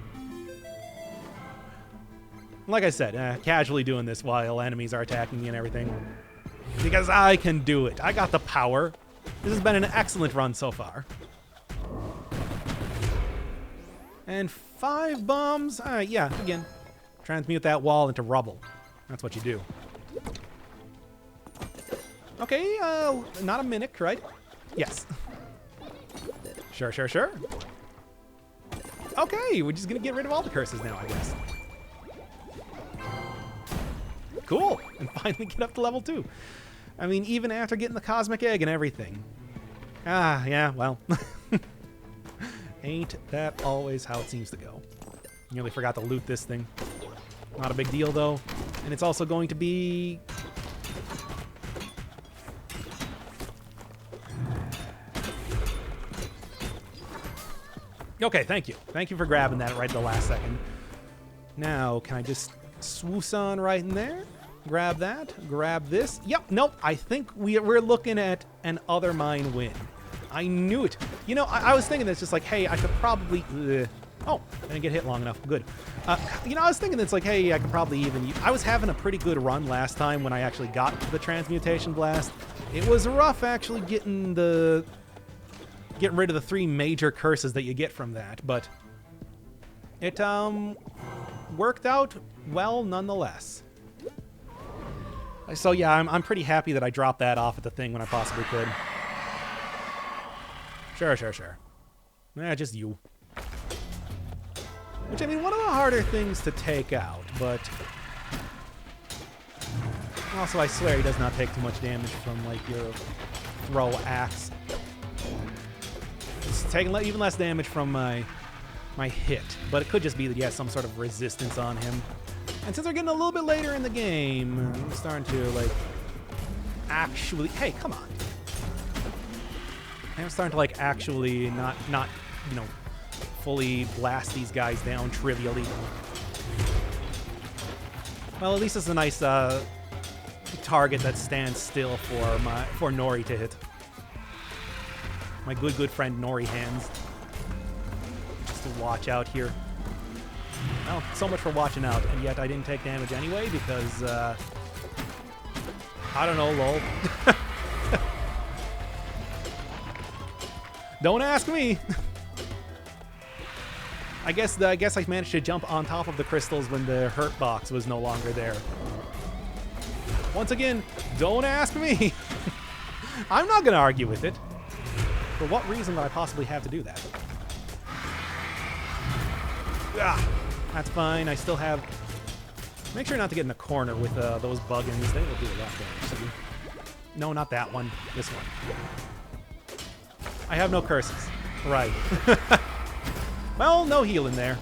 Like I said, casually doing this while enemies are attacking me and everything. Because I can do it. I got the power. This has been an excellent run so far. And 5 bombs. Yeah, again. Transmute that wall into rubble. That's what you do. Okay, not a mimic, right? Yes. Sure. Okay, we're just gonna get rid of all the curses now, I guess. Cool, and finally get up to level 2. I mean, even after getting the cosmic egg and everything. Yeah, well. Ain't that always how it seems to go. Nearly forgot to loot this thing. Not a big deal, though. And it's also going to be... Okay, thank you. Thank you for grabbing that right at the last second. Now, can I just swoosh on right in there? Grab that. Grab this. Yep, nope. I think we're looking at an Othermine win. I knew it. You know, I was thinking this just like, hey, I could probably... Oh, I didn't get hit long enough. Good. You know, I was thinking it's like, hey, I could probably even... I was having a pretty good run last time when I actually got the Transmutation Blast. It was rough actually getting rid of the 3 major curses that you get from that, but it worked out well nonetheless. So yeah, I'm pretty happy that I dropped that off at the thing when I possibly could. Sure. Just you. Which, I mean, one of the harder things to take out, but... Also, I swear he does not take too much damage from, like, your throw axe. It's taking even less damage from my hit, but it could just be that he has some sort of resistance on him. And since we're getting a little bit later in the game, I'm starting to, like, actually... Hey, come on. I'm starting to, like, actually not, you know, fully blast these guys down trivially. Well, at least it's a nice target that stands still for Nori to hit. My good friend Nori hands. Just to watch out here. Well, so much for watching out, and yet I didn't take damage anyway because, I don't know, lol. Don't ask me! I guess I managed to jump on top of the crystals when the hurt box was no longer there. Once again, don't ask me! I'm not gonna argue with it. For what reason would I possibly have to do that? Ah, that's fine. I still have... Make sure not to get in a corner with those buggins. They will do a lot of damage to you. No, not that one. This one. I have no curses. Right. Well, no healing there.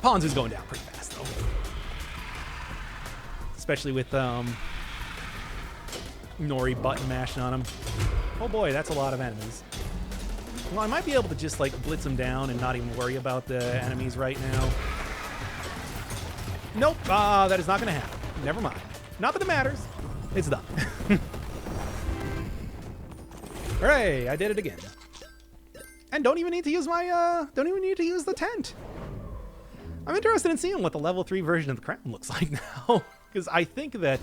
Ponzu's going down pretty fast, though. Especially with Nori button mashing on him. Oh boy, that's a lot of enemies. Well, I might be able to just, like, blitz them down and not even worry about the enemies right now. Nope, that is not going to happen. Never mind. Not that it matters. It's done. Hooray, I did it again. And don't even need to use my, don't even need to use the tent. I'm interested in seeing what the level 3 version of the crown looks like now. Because I think that,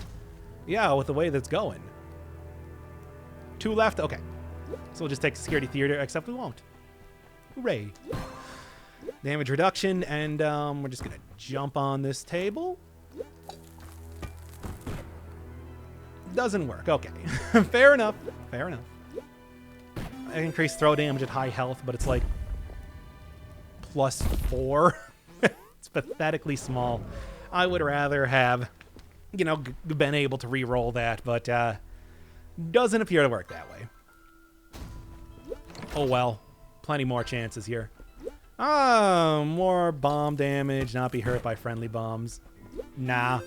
yeah, with the way that's going. 2 left, okay. So we'll just take Security Theater, except we won't. Hooray. Damage reduction, and we're just gonna jump on this table. Doesn't work, okay. Fair enough, fair enough. I increase throw damage at high health, but it's like +4. It's pathetically small. I would rather have, you know, been able to re-roll that, but doesn't appear to work that way. Oh well, plenty more chances here. More bomb damage, not be hurt by friendly bombs. Nah.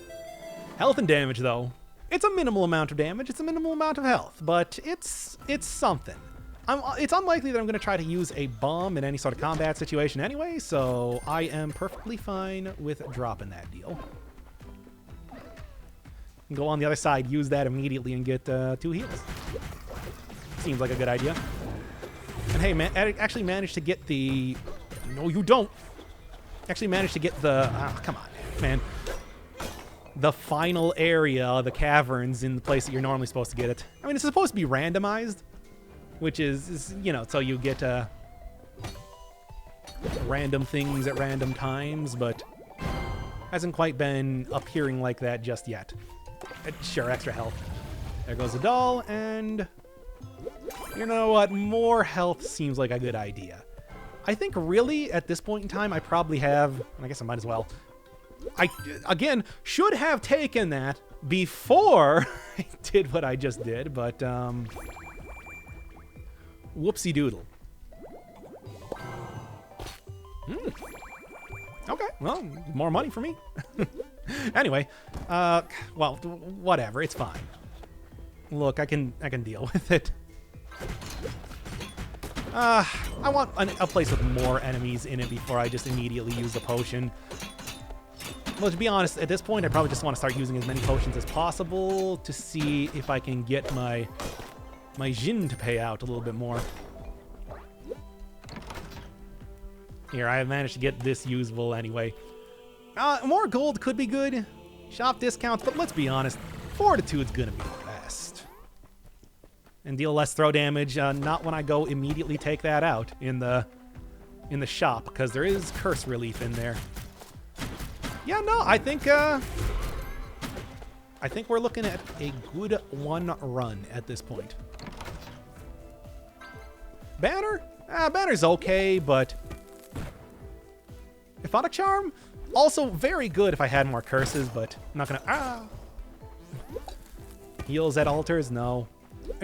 Health and damage, though. It's a minimal amount of damage, it's a minimal amount of health, but it's something. It's unlikely that I'm going to try to use a bomb in any sort of combat situation anyway, so I am perfectly fine with dropping that deal. Go on the other side, use that immediately, and get 2 heals. Seems like a good idea. And hey, man, I actually managed to get the... No, you don't! Actually managed to get the... come on, man. The final area, the caverns, in the place that you're normally supposed to get it. I mean, it's supposed to be randomized, which is you know, so you get random things at random times, but hasn't quite been appearing like that just yet. Sure, extra health. There goes the doll, and you know what? More health seems like a good idea. I think really, at this point in time, I probably have... I guess I might as well. I, again, should have taken that before I did what I just did, but, whoopsie doodle. Okay, well, more money for me. Anyway, well, whatever, it's fine. Look, I can deal with it. I want a place with more enemies in it before I just immediately use the potion. Well, to be honest, at this point, I probably just want to start using as many potions as possible to see if I can get my Jin to pay out a little bit more. Here, I have managed to get this usable anyway. More gold could be good. Shop discounts, but let's be honest, Fortitude's gonna be the best. And deal less throw damage, not when I go immediately take that out in the shop, because there is curse relief in there. Yeah, no, I think we're looking at a good 1 run at this point. Banner? Banner's okay, but Ephonic Charm? Also very good if I had more curses, but I'm not gonna... Heals at altars? No.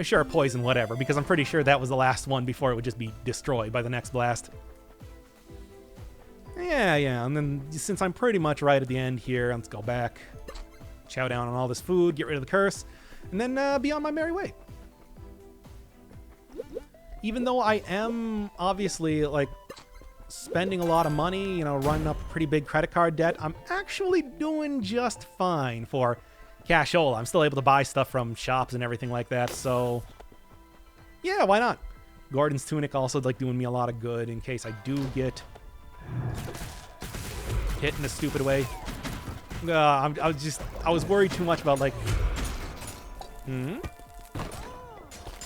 Sure, poison, whatever, because I'm pretty sure that was the last one before it would just be destroyed by the next blast. Yeah. And then since I'm pretty much right at the end here, let's go back, chow down on all this food, get rid of the curse, and then be on my merry way. Even though I am obviously, like, spending a lot of money, you know, running up a pretty big credit card debt, I'm actually doing just fine for cashola. I'm still able to buy stuff from shops and everything like that, so yeah, why not? Gordon's tunic also, like, doing me a lot of good in case I do get hit in a stupid way. I was worried too much about, like,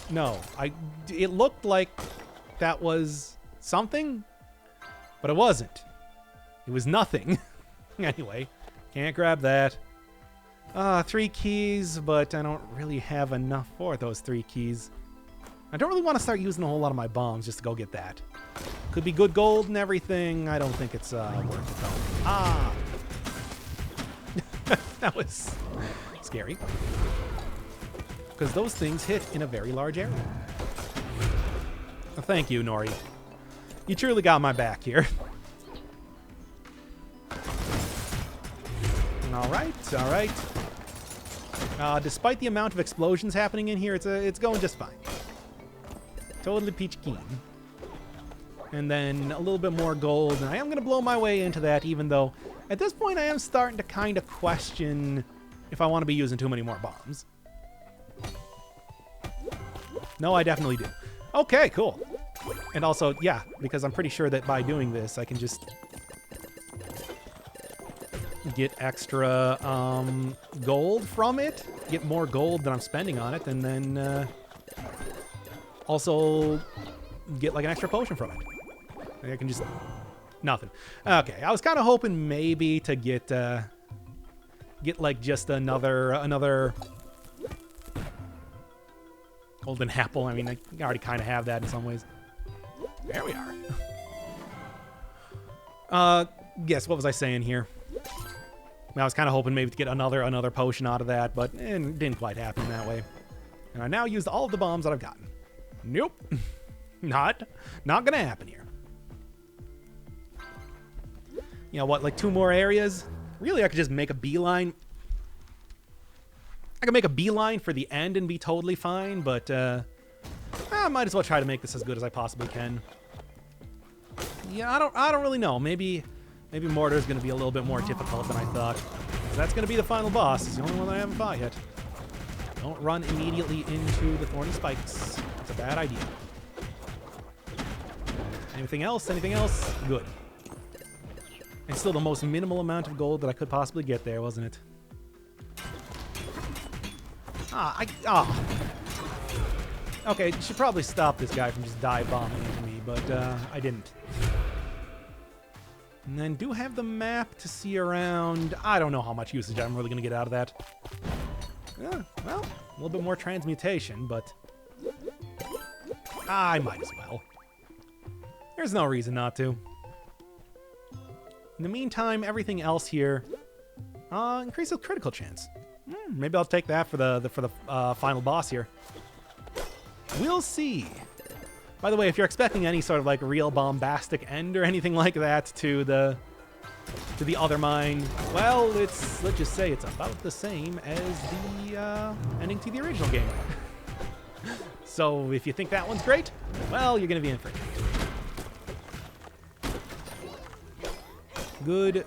no, it looked like that was something, but it wasn't. It was nothing. Anyway, can't grab that. 3 keys, but I don't really have enough for those 3 keys. I don't really want to start using a whole lot of my bombs just to go get that. Could be good gold and everything. I don't think it's worth it, though. Ah! That was scary. Because those things hit in a very large area. Well, thank you, Nori. You truly got my back here. All right. Despite the amount of explosions happening in here, it's going just fine. Totally peach keen. And then a little bit more gold, and I am going to blow my way into that, even though at this point I am starting to kind of question if I want to be using too many more bombs. No, I definitely do. Okay, cool. And also, yeah, because I'm pretty sure that by doing this, I can just get extra gold from it, get more gold than I'm spending on it, and then also get like an extra potion from it. I can just... nothing. Okay, I was kind of hoping maybe to get like just another golden apple. I mean, I already kind of have that in some ways. There we are. Yes, what was I saying here? I was kind of hoping maybe to get another potion out of that, but it didn't quite happen that way. And I now used all of the bombs that I've gotten. Nope. Not gonna happen here. You know what, like 2 more areas? Really, I could just make a beeline. I could make a beeline for the end and be totally fine, but I might as well try to make this as good as I possibly can. Yeah, I don't really know. Maybe Mortar's going to be a little bit more difficult than I thought. That's going to be the final boss. It's the only one that I haven't fought yet. Don't run immediately into the thorny spikes. It's a bad idea. Anything else? Anything else? Good. And still the most minimal amount of gold that I could possibly get there, wasn't it? Okay, should probably stop this guy from just dive bombing into me, but I didn't. And then do have the map to see around. I don't know how much usage I'm really going to get out of that. Well, a little bit more transmutation, but I might as well. There's no reason not to. In the meantime, everything else here increases critical chance. Maybe I'll take that for the final boss here. We'll see. By the way, if you're expecting any sort of like real bombastic end or anything like that to the Othermine, well, let's just say it's about the same as the ending to the original game. So if you think that one's great, well, you're gonna be in for it. Good,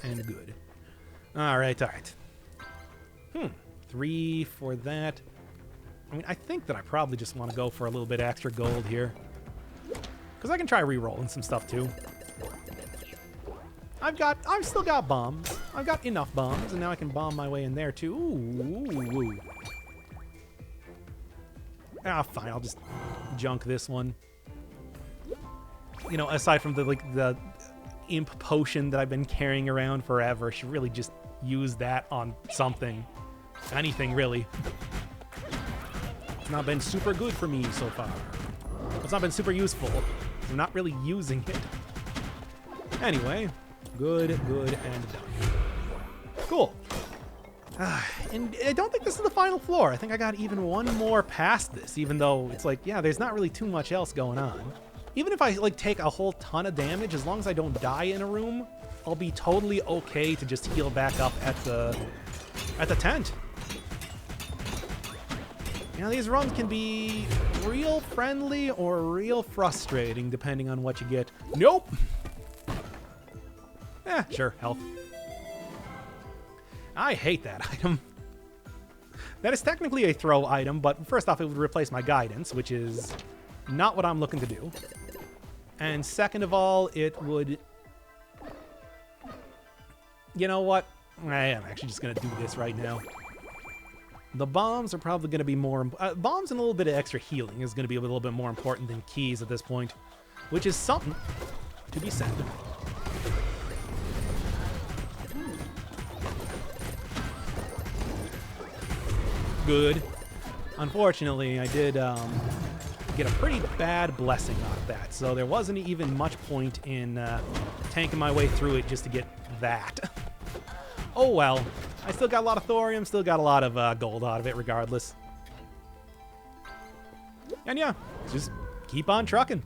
and good. All right. 3 for that. I mean, I think that I probably just want to go for a little bit extra gold here. Because I can try re-rolling some stuff, too. I've still got bombs. I've got enough bombs, and now I can bomb my way in there, too. Ooh. Fine, I'll just junk this one. You know, aside from the imp potion that I've been carrying around forever, I should really just use that on something. Anything, really. It's not been super good for me so far. It's not been super useful. I'm not really using it. Anyway, good, and done. Cool. And I don't think this is the final floor. I think I got even one more past this, even though it's like, yeah, there's not really too much else going on. even if I like take a whole ton of damage, as long as I don't die in a room, I'll be totally okay to just heal back up at the tent. You know, these runs can be real friendly or real frustrating depending on what you get. Nope. Sure, health. I hate that item. That is technically a throw item, but first off, it would replace my guidance, which is not what I'm looking to do. And second of all, it would... You know what? I am actually just going to do this right now. The bombs are probably going to be more... bombs and a little bit of extra healing is going to be a little bit more important than keys at this point, which is something to be said. Good. Unfortunately, I did get a pretty bad blessing out of that, so there wasn't even much point in tanking my way through it just to get that. Oh well. I still got a lot of thorium, still got a lot of gold out of it regardless. And yeah, just keep on trucking.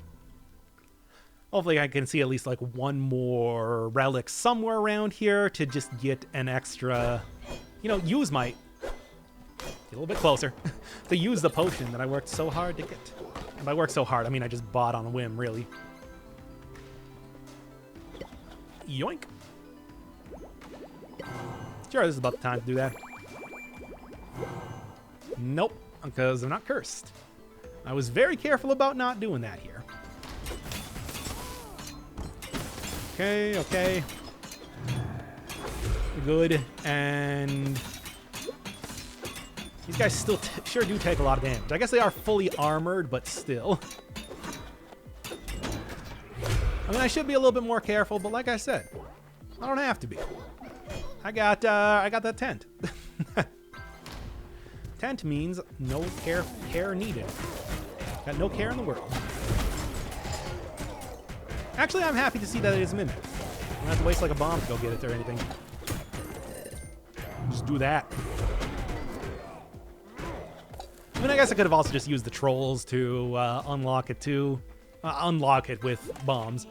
Hopefully I can see at least like one more relic somewhere around here to just get an extra, you know, use my... Get a little bit closer. To use the potion that I worked so hard to get. And by work so hard, I mean I just bought on a whim, really. Yoink. Sure, this is about the time to do that. Nope, because I'm not cursed. I was very careful about not doing that here. Okay, okay. Good, and... These guys still sure do take a lot of damage. I guess they are fully armored, but still. I mean, I should be a little bit more careful, but like I said, I don't have to be. I got that tent. Tent means no care needed. Got no care in the world. Actually, I'm happy to see that it is midnight. I don't have to waste like a bomb to go get it or anything. Just do that. I mean, I guess I could have also just used the trolls to unlock it too. Unlock it with bombs.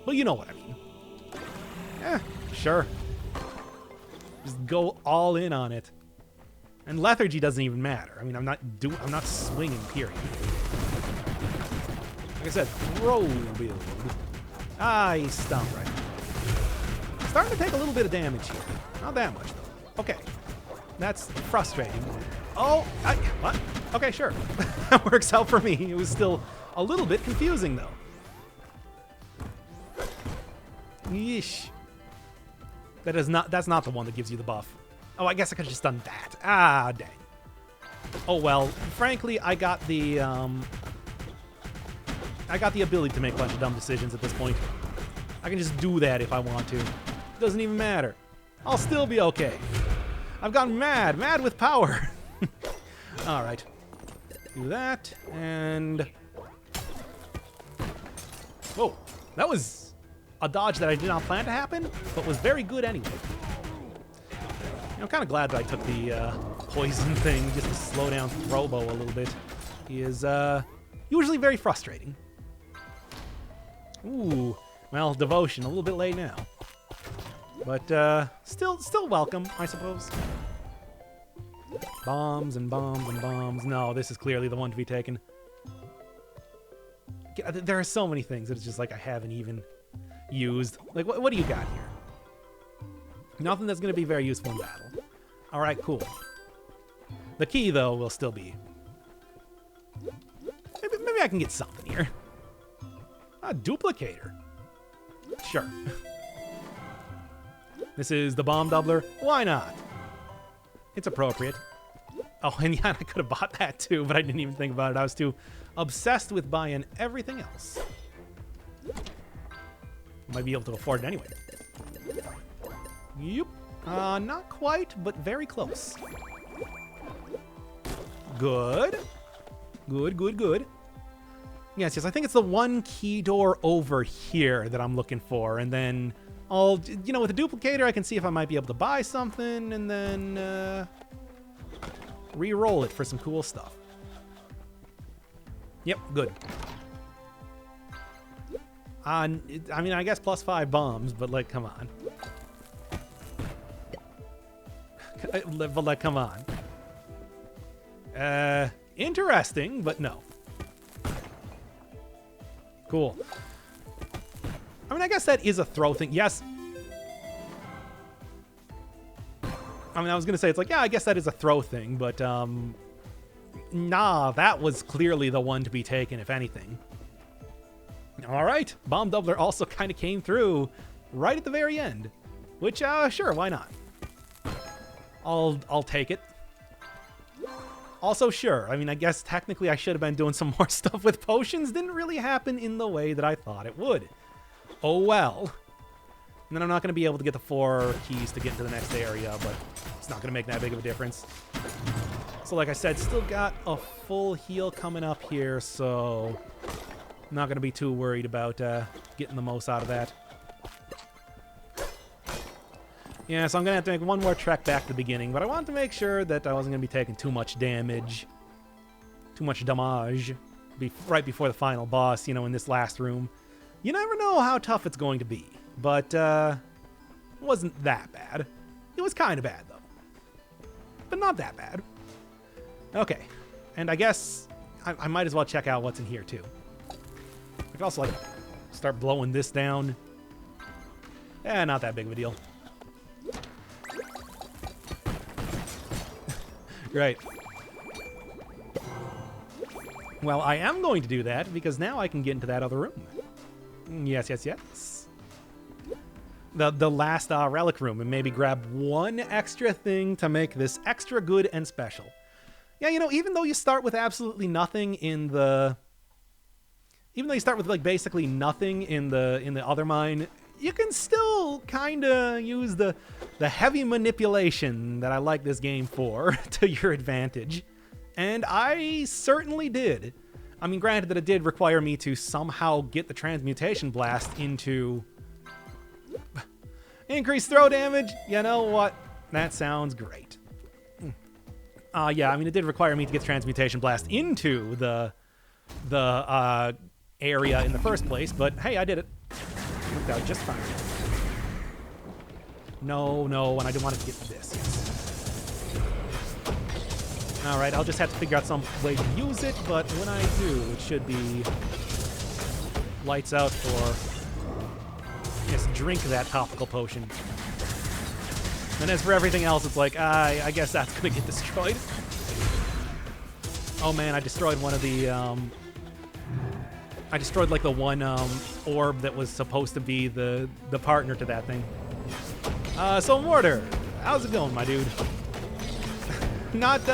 But you know what I mean. Sure. Just go all in on it. And lethargy doesn't even matter. I mean, I'm not swinging, period. Like I said, throw build. He stomped right. Starting to take a little bit of damage here. Not that much, though. Okay. That's frustrating. Oh, what? Okay, sure. That works out for me. It was still a little bit confusing, though. Yeesh. That's not the one that gives you the buff. Oh, I guess I could have just done that. Ah, dang. Oh well. Frankly, I got the ability to make a bunch of dumb decisions at this point. I can just do that if I want to. It doesn't even matter. I'll still be okay. I've gotten mad with power. All right. Do that and. Whoa, that was a dodge that I did not plan to happen, but was very good anyway. You know, I'm kind of glad that I took the poison thing just to slow down Throwbow a little bit. He is usually very frustrating. Ooh, well, devotion a little bit late now, but still welcome, I suppose. Bombs and bombs and bombs. No, this is clearly the one to be taken. There are so many things that it's just like I haven't even used. Like, what do you got here? Nothing that's going to be very useful in battle. All right, cool. The key, though, will still be... Maybe I can get something here. A duplicator. Sure. This is the bomb doubler. Why not? It's appropriate. Oh, and yeah, I could have bought that too, but I didn't even think about it. I was too obsessed with buying everything else. Might be able to afford it anyway. Yep. Not quite, but very close. Good. Good. Yes, I think it's the one key door over here that I'm looking for, and then I'll, you know, with the duplicator, I can see if I might be able to buy something, and then re-roll it for some cool stuff. Yep, good. I mean, I guess +5 bombs, but like, come on. But like, come on. Interesting, but no. Cool. I mean, I guess that is a throw thing. Yes. I mean, I was going to say, it's like, yeah, I guess that is a throw thing, but, nah, that was clearly the one to be taken, if anything. All right. Bomb Doubler also kind of came through right at the very end, which, sure, why not? I'll take it. Also, sure. I mean, I guess technically I should have been doing some more stuff with potions. Didn't really happen in the way that I thought it would. Oh, well. And then I'm not going to be able to get the 4 keys to get into the next area, but it's not going to make that big of a difference. So like I said, still got a full heal coming up here, so I'm not going to be too worried about getting the most out of that. Yeah, so I'm going to have to make one more trek back to the beginning, but I wanted to make sure that I wasn't going to be taking too much damage. Too much damage right before the final boss, you know, in this last room. You never know how tough it's going to be, but it wasn't that bad. It was kind of bad, though. But not that bad. Okay, and I guess I might as well check out what's in here, too. I could also, like, start blowing this down. Eh, not that big of a deal. Right. Well, I am going to do that because now I can get into that other room. Yes, yes, yes. The last relic room, and maybe grab one extra thing to make this extra good and special. Yeah, you know, even though you start with absolutely nothing in the... Even though you start with, like, basically nothing in the Othermine, you can still kind of use the heavy manipulation that I like this game for to your advantage. And I certainly did. I mean, granted that it did require me to somehow get the Transmutation Blast into... Increased throw damage? You know what? That sounds great. Yeah, I mean, it did require me to get the Transmutation Blast into the area in the first place, but hey, I did it. Worked out just fine. No, and I didn't want to get this. All right, I'll just have to figure out some way to use it, but when I do, it should be lights out for... Just drink that topical potion. And as for everything else, it's like, I guess that's gonna get destroyed. Oh man, I destroyed one of the, I destroyed like the one orb that was supposed to be the partner to that thing. So Mortar, how's it going, my dude? Not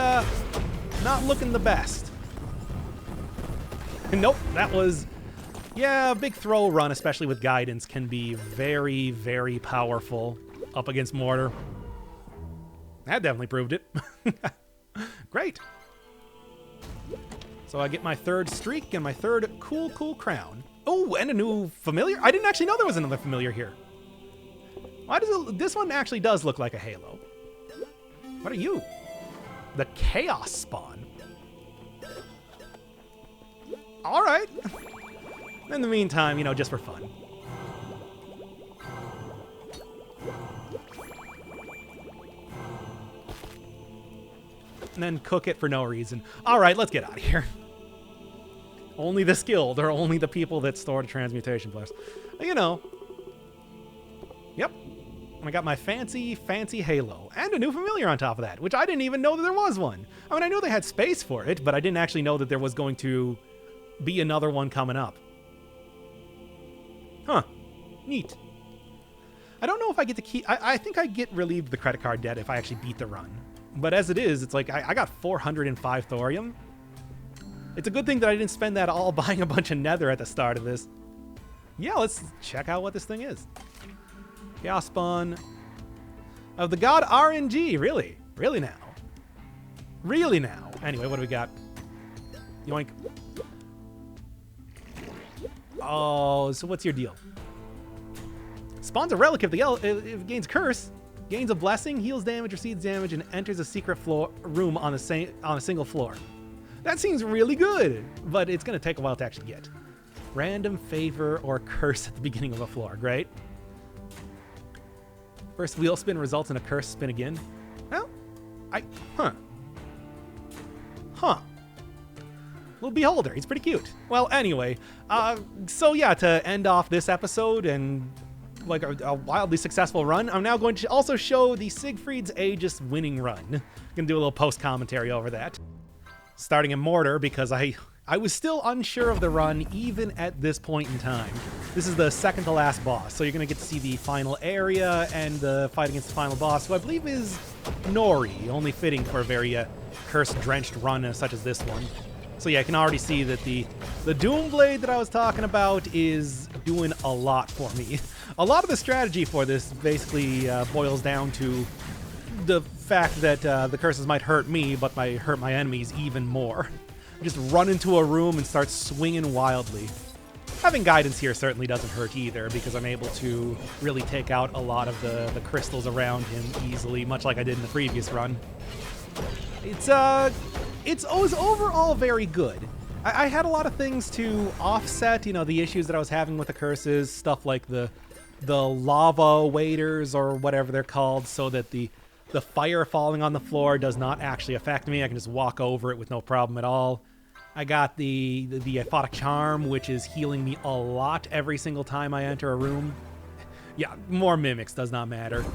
looking the best. Nope, that was... Yeah, a big throw run, especially with guidance, can be very, very powerful up against Mortar. That definitely proved it. Great. So I get my 3rd streak and my 3rd cool crown. Oh, and a new familiar? I didn't actually know there was another familiar here. Why does it, this one actually does look like a halo. What are you? The Chaos Spawn. All right. In the meantime, you know, just for fun. And then cook it for no reason. All right, let's get out of here. Only the skilled or only the people that store the Transmutation Blast. You know. Yep. I got my fancy halo. And a new familiar on top of that, which I didn't even know that there was one. I mean, I knew they had space for it, but I didn't actually know that there was going to be another one coming up. Huh. Neat. I don't know if I get to keep... I think I get relieved the credit card debt if I actually beat the run. But as it is, it's like I got 405 thorium. It's a good thing that I didn't spend that all buying a bunch of nether at the start of this. Yeah, let's check out what this thing is. Chaos Spawn of the god RNG. Really? Really now? Really now? Anyway, what do we got? Yoink. Oh, so what's your deal? Spawns a relic if it gains curse, gains a blessing, heals damage, receives damage, and enters a secret room on a single floor. That seems really good, but it's going to take a while to actually get. Random favor or curse at the beginning of a floor. Great. First wheel spin results in a curse spin again. Well, Little beholder, he's pretty cute. Well, anyway, so yeah, to end off this episode and like a wildly successful run, I'm now going to also show the Siegfried's Aegis winning run. Gonna do a little post commentary over that. Starting in Mortar because I was still unsure of the run even at this point in time. This is the second to last boss, so you're going to get to see the final area and the fight against the final boss, who I believe is Nori, only fitting for a very curse-drenched run such as this one. So yeah, I can already see that the Doomblade that I was talking about is doing a lot for me. A lot of the strategy for this basically boils down to the fact that the curses might hurt me, but might hurt my enemies even more. Just run into a room and start swinging wildly. Having guidance here certainly doesn't hurt either, because I'm able to really take out a lot of the crystals around him easily, much like I did in the previous run. It was overall very good. I had a lot of things to offset, you know, the issues that I was having with the curses, stuff like the lava waders or whatever they're called, so that the fire falling on the floor does not actually affect me. I can just walk over it with no problem at all. I got the Aphotic Charm, which is healing me a lot every single time I enter a room. Yeah, more mimics, does not matter.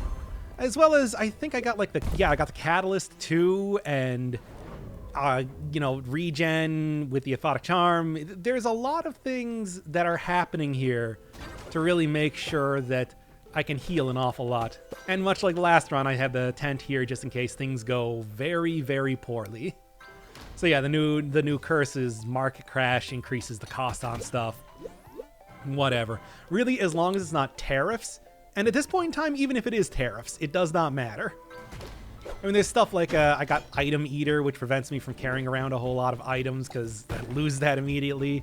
As well as, I think I got like I got the Catalyst too, and you know, regen with the Aphotic Charm. There's a lot of things that are happening here to really make sure that I can heal an awful lot. And much like the last run, I had the tent here just in case things go very, very poorly. So yeah, the new curses, market crash, increases the cost on stuff. Whatever. Really, as long as it's not tariffs, and at this point in time, even if it is tariffs, it does not matter. I mean, there's stuff like, I got Item Eater, which prevents me from carrying around a whole lot of items, because I lose that immediately.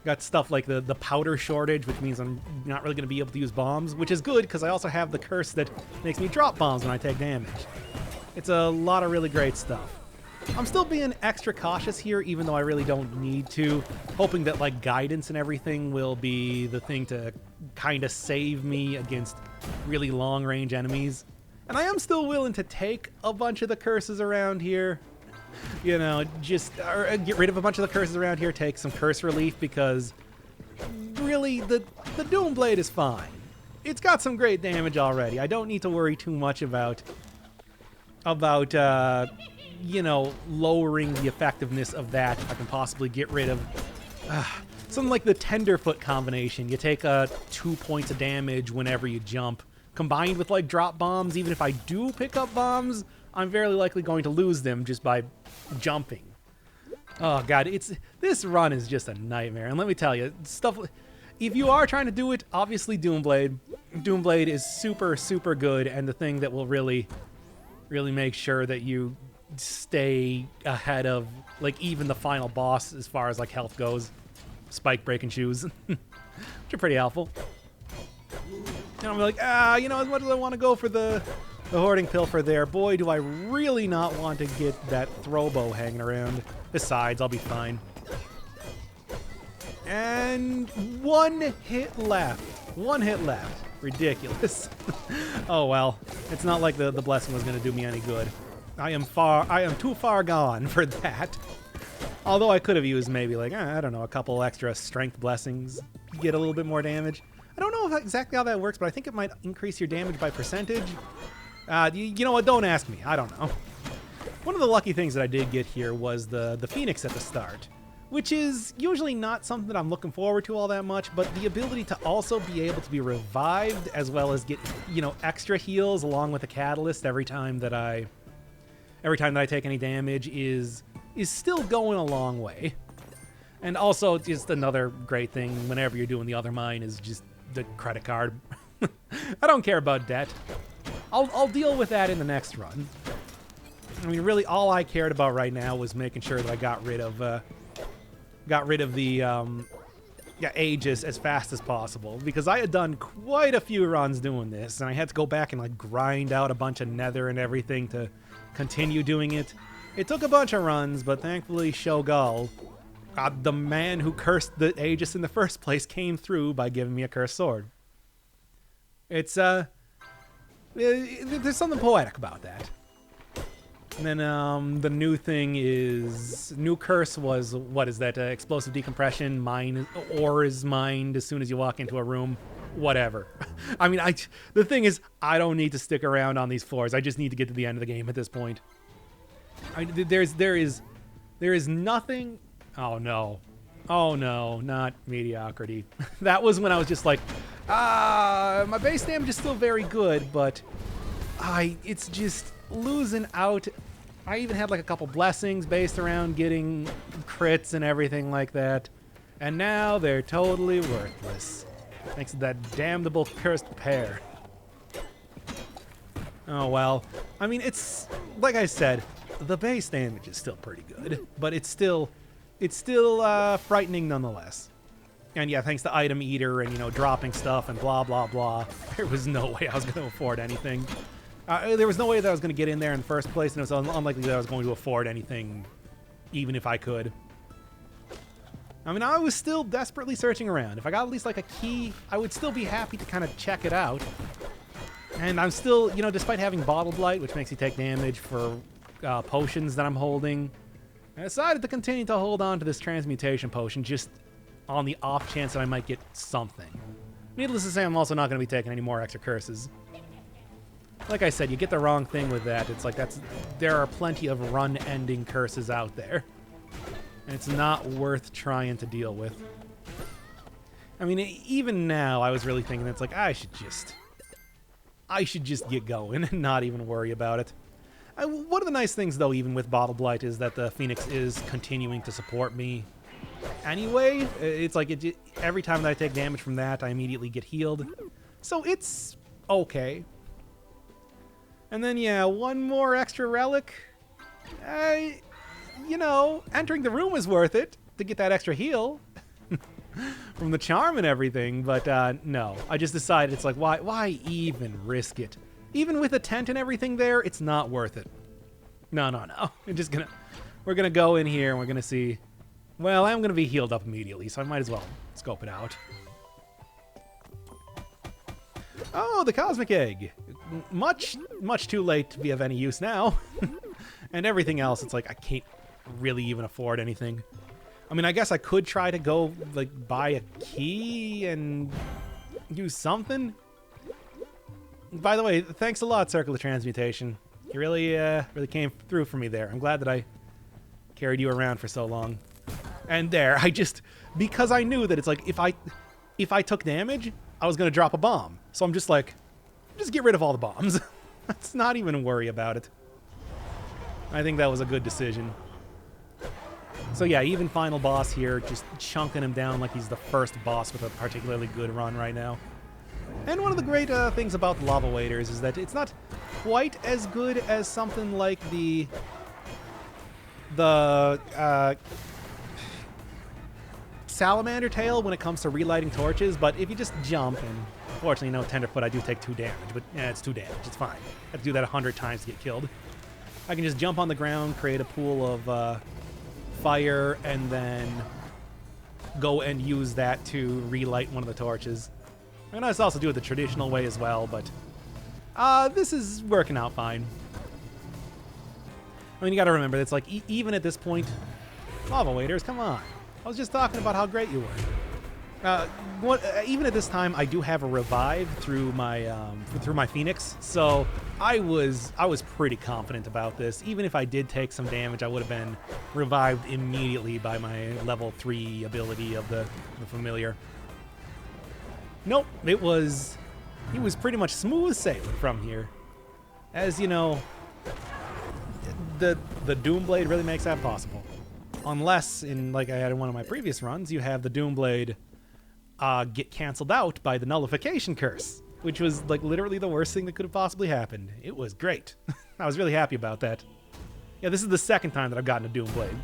Got stuff like the powder shortage, which means I'm not really going to be able to use bombs, which is good, because I also have the curse that makes me drop bombs when I take damage. It's a lot of really great stuff. I'm still being extra cautious here, even though I really don't need to, hoping that like guidance and everything will be the thing to kind of save me against really long-range enemies. And I am still willing to take a bunch of the curses around here. You know, just get rid of a bunch of the curses around here, take some curse relief, because really, the Doomblade is fine. It's got some great damage already. I don't need to worry too much about you know, lowering the effectiveness of that if I can possibly get rid of something like the Tenderfoot combination. You take 2 points of damage whenever you jump, combined with like drop bombs. Even if I do pick up bombs, I'm very likely going to lose them just by jumping. Oh god, this run is just a nightmare. And let me tell you, if you are trying to do it, obviously Doomblade is super, super good, and the thing that will really make sure that you stay ahead of like even the final boss as far as like health goes. Spike breaking shoes, which are pretty helpful. And I'm like, you know, as much as I want to go for the hoarding pilfer there, boy, do I really not want to get that throw bow hanging around. Besides, I'll be fine. And one hit left. Ridiculous. Oh well, it's not like the blessing was going to do me any good. I am too far gone for that. Although I could have used maybe like, I don't know, a couple extra strength blessings, get a little bit more damage. I don't know exactly how that works, but I think it might increase your damage by percentage. You know what, don't ask me, I don't know. One of the lucky things that I did get here was the Phoenix at the start, which is usually not something that I'm looking forward to all that much, but the ability to also be able to be revived as well as get, you know, extra heals along with a catalyst every time that I take any damage is still going a long way. And also, just another great thing whenever you're doing the Othermine is just the credit card. I don't care about debt. I'll deal with that in the next run. I mean, really, all I cared about right now was making sure that I got rid of the Aegis as fast as possible, because I had done quite a few runs doing this, and I had to go back and like grind out a bunch of nether and everything to continue doing it. It took a bunch of runs, but thankfully Shogal The man who cursed the Aegis in the first place came through by giving me a cursed sword. It's, there's something poetic about that. And then, the new thing is... New curse was, what is that? Explosive decompression, ore is mined as soon as you walk into a room. Whatever. I mean, the thing is, I don't need to stick around on these floors. I just need to get to the end of the game at this point. There is nothing... Oh, no. Oh, no. Not mediocrity. That was when I was just like, my base damage is still very good, but it's just losing out. I even had like a couple blessings based around getting crits and everything like that. And now they're totally worthless. Thanks to that damnable cursed pair. Oh, well. I mean, it's... Like I said, the base damage is still pretty good. But it's still frightening nonetheless. And yeah, thanks to Item Eater and, you know, dropping stuff and blah, blah, blah, there was no way I was going to afford anything. There was no way that I was going to get in there in the first place, and it was unlikely that I was going to afford anything, even if I could. I mean, I was still desperately searching around. If I got at least, like, a key, I would still be happy to kind of check it out. And I'm still, you know, despite having Bottle Blight, which makes you take damage for potions that I'm holding, I decided to continue to hold on to this Transmutation Potion just on the off chance that I might get something. Needless to say, I'm also not going to be taking any more extra curses. Like I said, you get the wrong thing with that. It's like there are plenty of run-ending curses out there. And it's not worth trying to deal with. I mean, even now, I was really thinking it's like, I should just get going and not even worry about it. One of the nice things, though, even with Bottle Blight, is that the Phoenix is continuing to support me. Anyway, it's like every time that I take damage from that, I immediately get healed. So it's okay. And then, yeah, one more extra relic. You know, entering the room is worth it to get that extra heal from the charm and everything. But no, I just decided it's like, why even risk it? Even with a tent and everything there, it's not worth it. No. We're gonna go in here and we're gonna see. Well, I'm gonna be healed up immediately, so I might as well scope it out. Oh, the Cosmic Egg. Much too late to be of any use now. And everything else, it's like I can't really even afford anything. I mean, I guess I could try to go, like, buy a key and do something. By the way, thanks a lot, Circle of Transmutation. You really came through for me there. I'm glad that I carried you around for so long. And there, because I knew that it's like, if I took damage, I was going to drop a bomb. So I'm just like, just get rid of all the bombs. Let's not even worry about it. I think that was a good decision. So yeah, even final boss here, just chunking him down like he's the first boss with a particularly good run right now. And one of the great things about the Lava Waders is that it's not quite as good as something like the Salamander Tail when it comes to relighting torches, but if you just jump, and unfortunately, no, Tenderfoot, I do take 2 damage, but yeah, it's 2 damage, it's fine. I have to do that 100 times to get killed. I can just jump on the ground, create a pool of fire, and then go and use that to relight one of the torches. I can also do it the traditional way as well, but this is working out fine. I mean, you gotta remember, it's like, even at this point, Lava Waders, come on. I was just talking about how great you were. Even at this time, I do have a revive through my Phoenix, so I was pretty confident about this. Even if I did take some damage, I would have been revived immediately by my level 3 ability of the familiar. Nope, it was pretty much smooth sailing from here. As you know, the Doomblade really makes that possible. Unless, like I had in one of my previous runs, you have the Doomblade get canceled out by the Nullification Curse, which was like literally the worst thing that could have possibly happened. It was great. I was really happy about that. Yeah, this is the second time that I've gotten a Doomblade.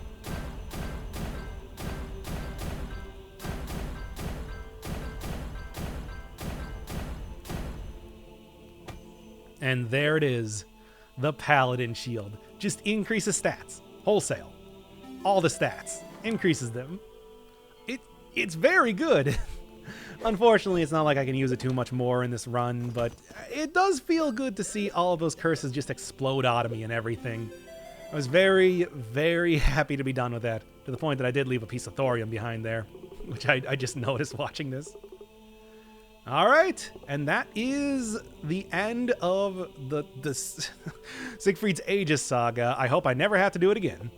And there it is, the Paladin Shield. Just increases stats, wholesale. all the stats, increases them. It's very good. Unfortunately, it's not like I can use it too much more in this run, but it does feel good to see all of those curses just explode out of me and everything. I was very, very happy to be done with that, to the point that I did leave a piece of thorium behind there, which I just noticed watching this. Alright, and that is the end of the Siegfried's Aegis saga. I hope I never have to do it again.